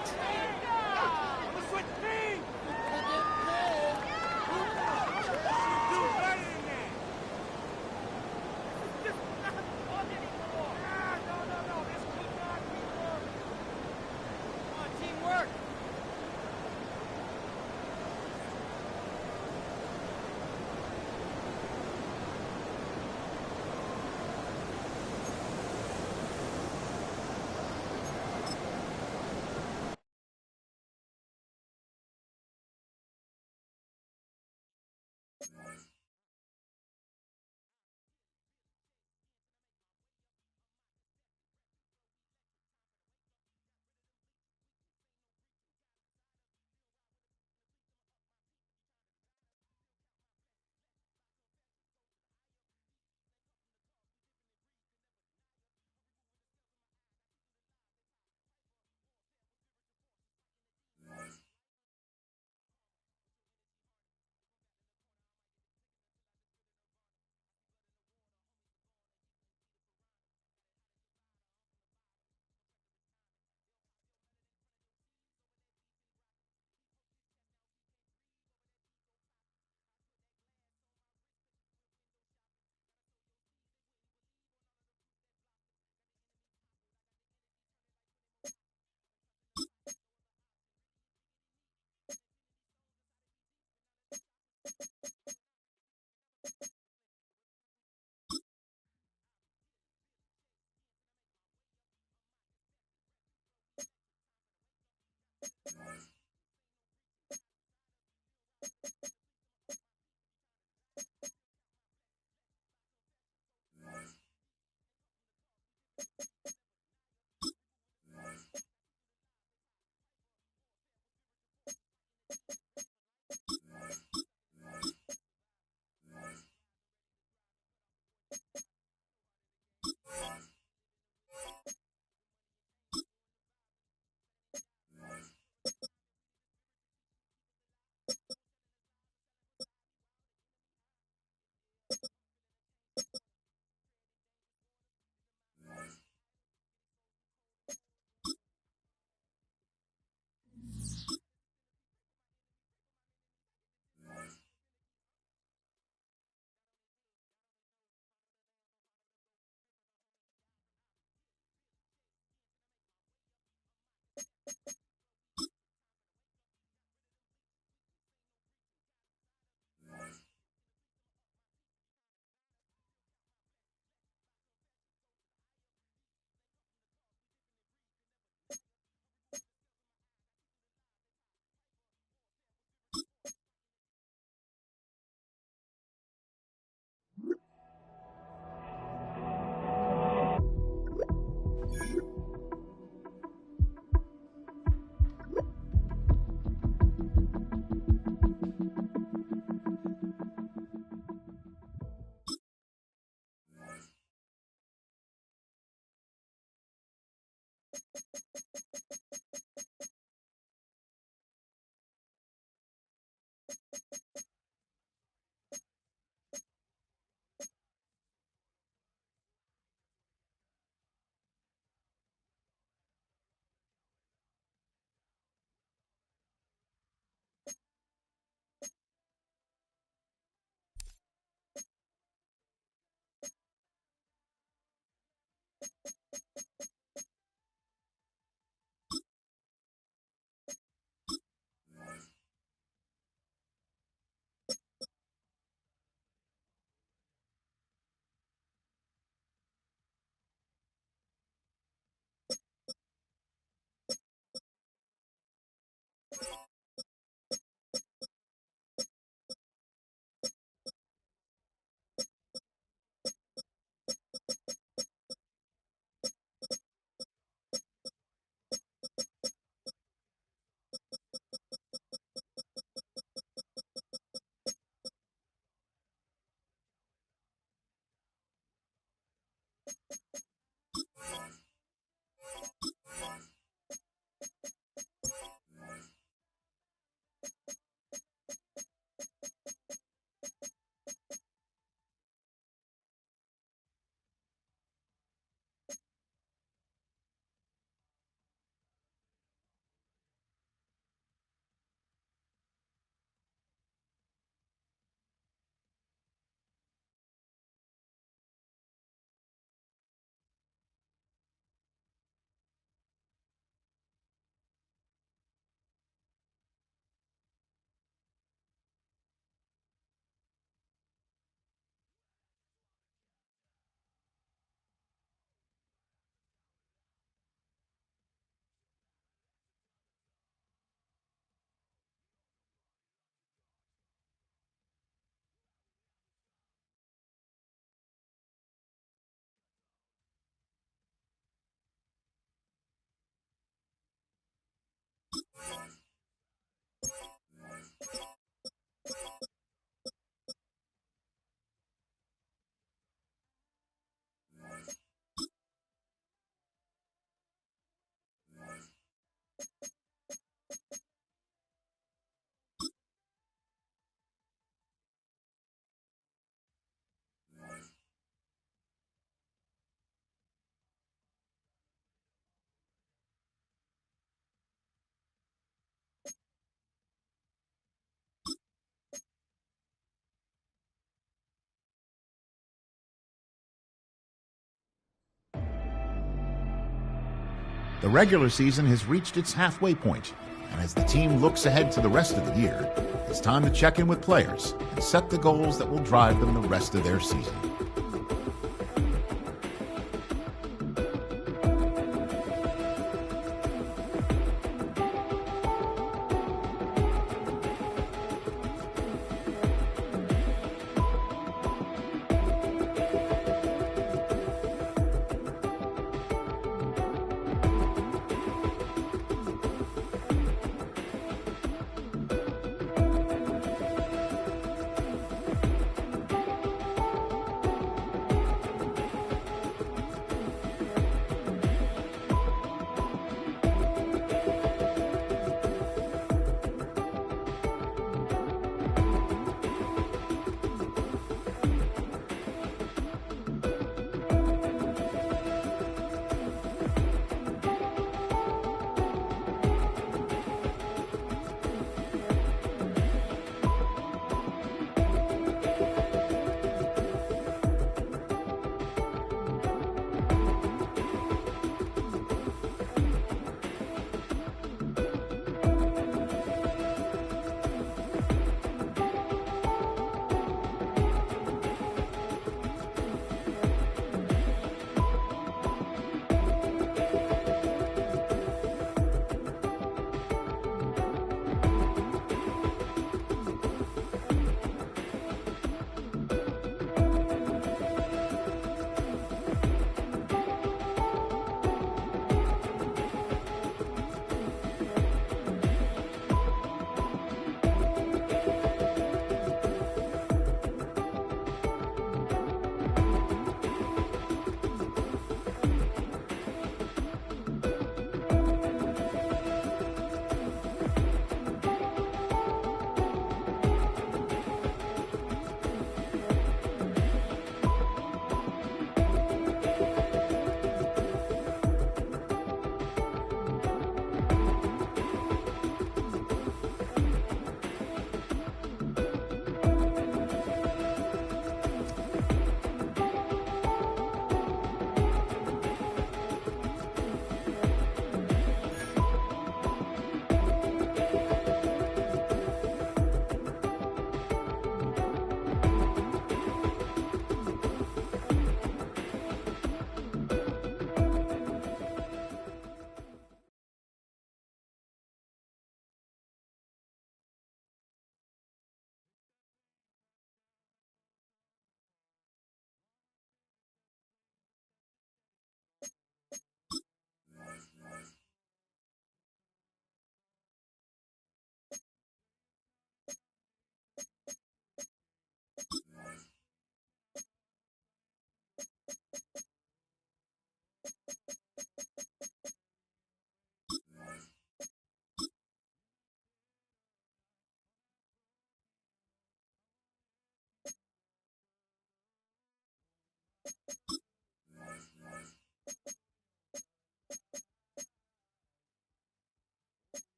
The regular season has reached its halfway point, and as the team looks ahead to the rest of the year, it's time to check in with players and set the goals that will drive them the rest of their season.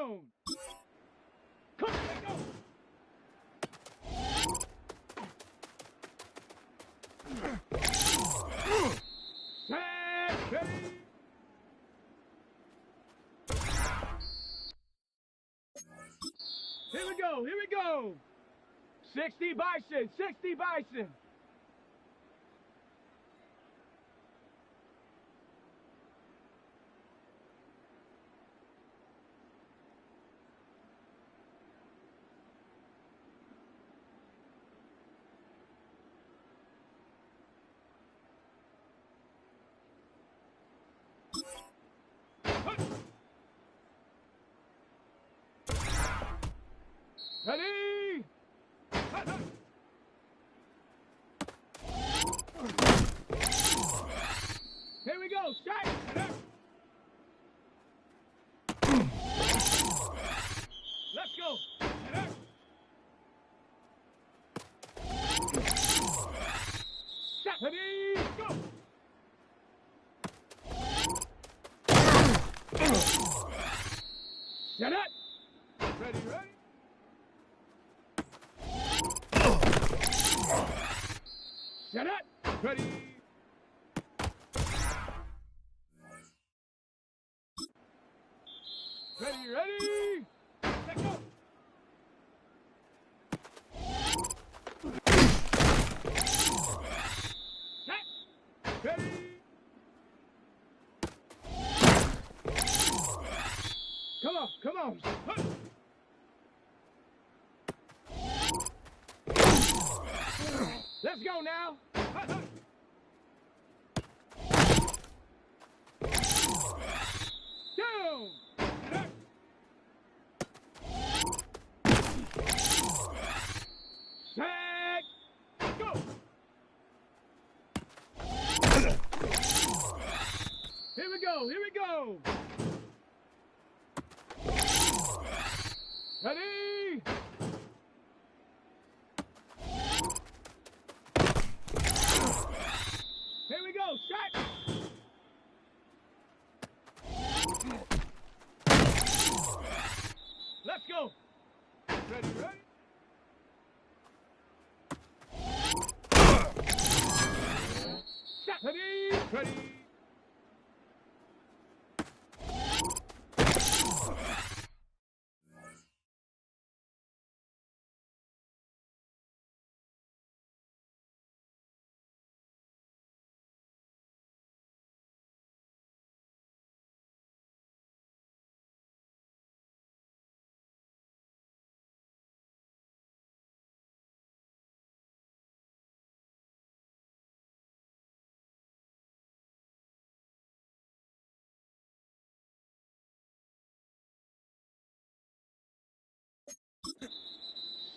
Down. Come on, let's go. Set, ready. Here we go, here we go. 60 Bison, 60 Bison. Ready? Here we go, set! Let's go! Set! Ready? Go! Set it! Ready, ready? Set it! Ready? Ready, ready? Let's go! Set! Ready? Come on, come on! Let's go now! Down! Set! Go! Here we go, here we go! Ready? Here we go, set! Let's go! Ready, ready? Set! Ready? Ready?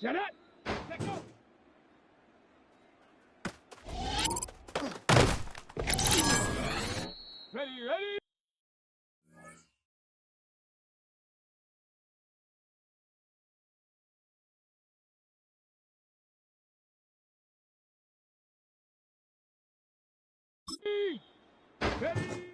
Set it! Let's go! Ready, ready? Ready?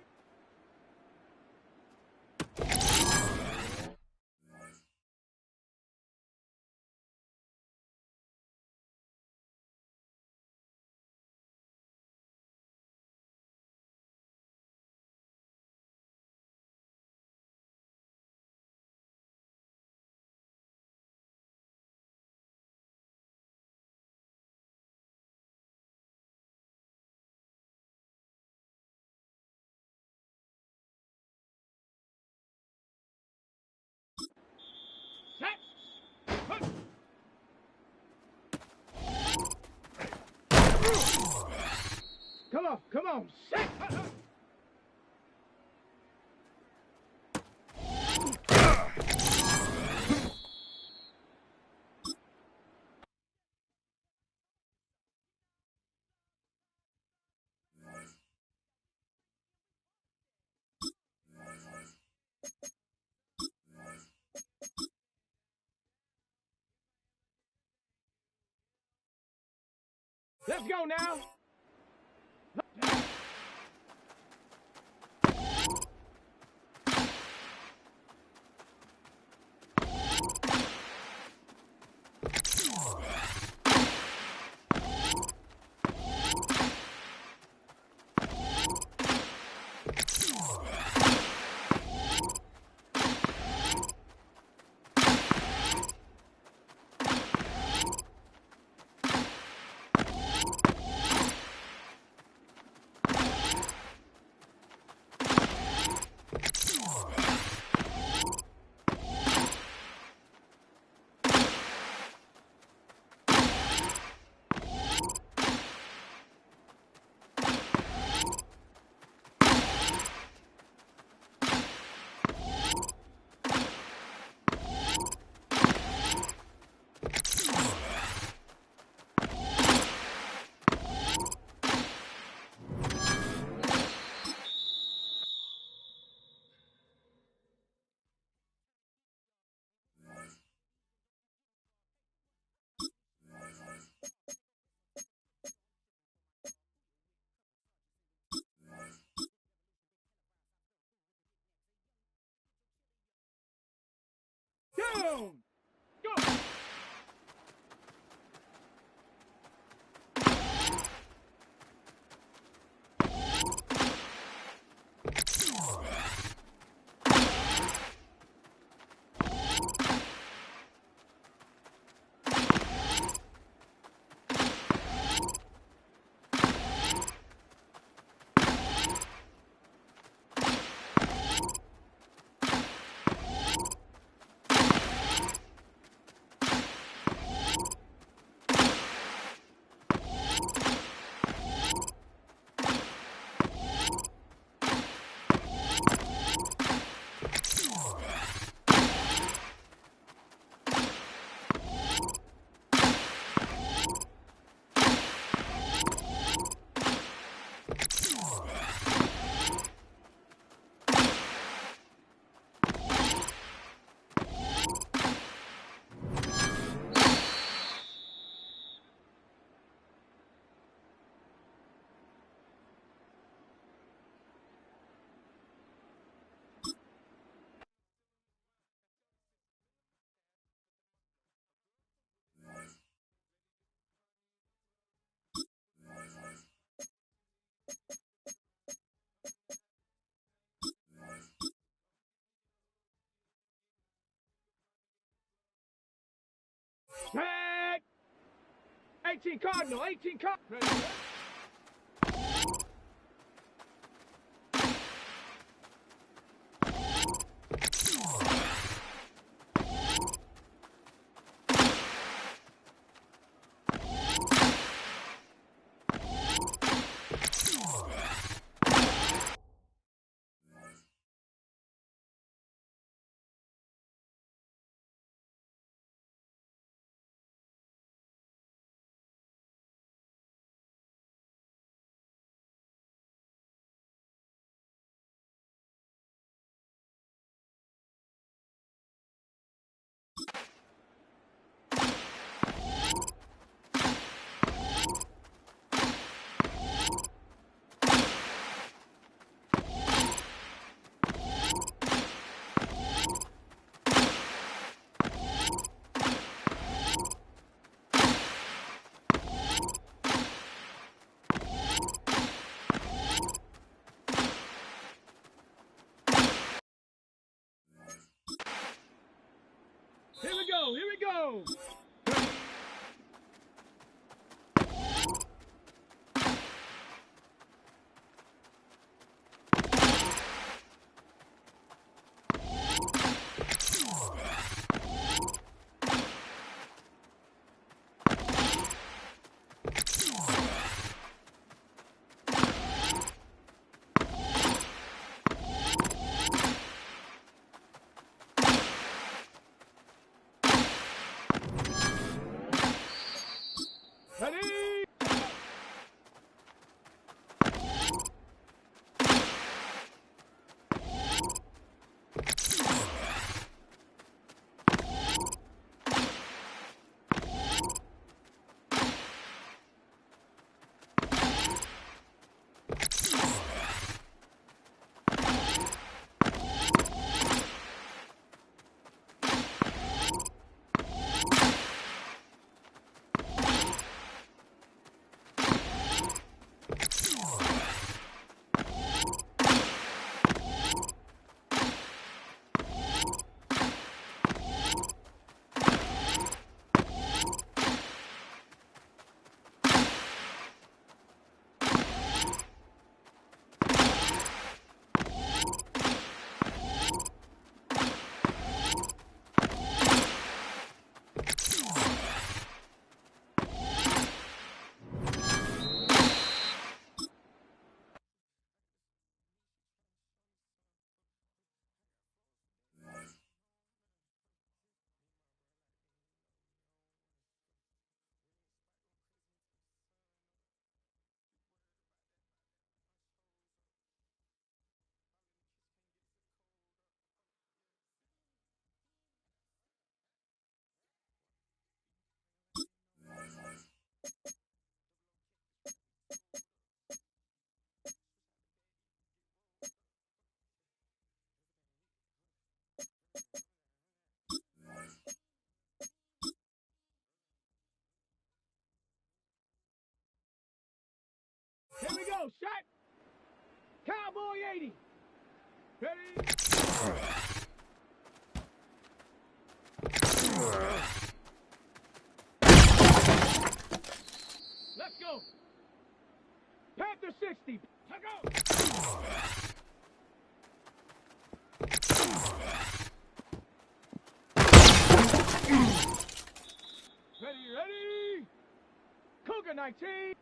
Set! Hup! Come on, set! Hup, hup. Let's go now! Boom! Go! Tag! 18 Cardinal, 18 Cardinal. Here we go, here we go. 80. Ready? Let's go. Panther 60. Let's go. Ready? Cougar 19.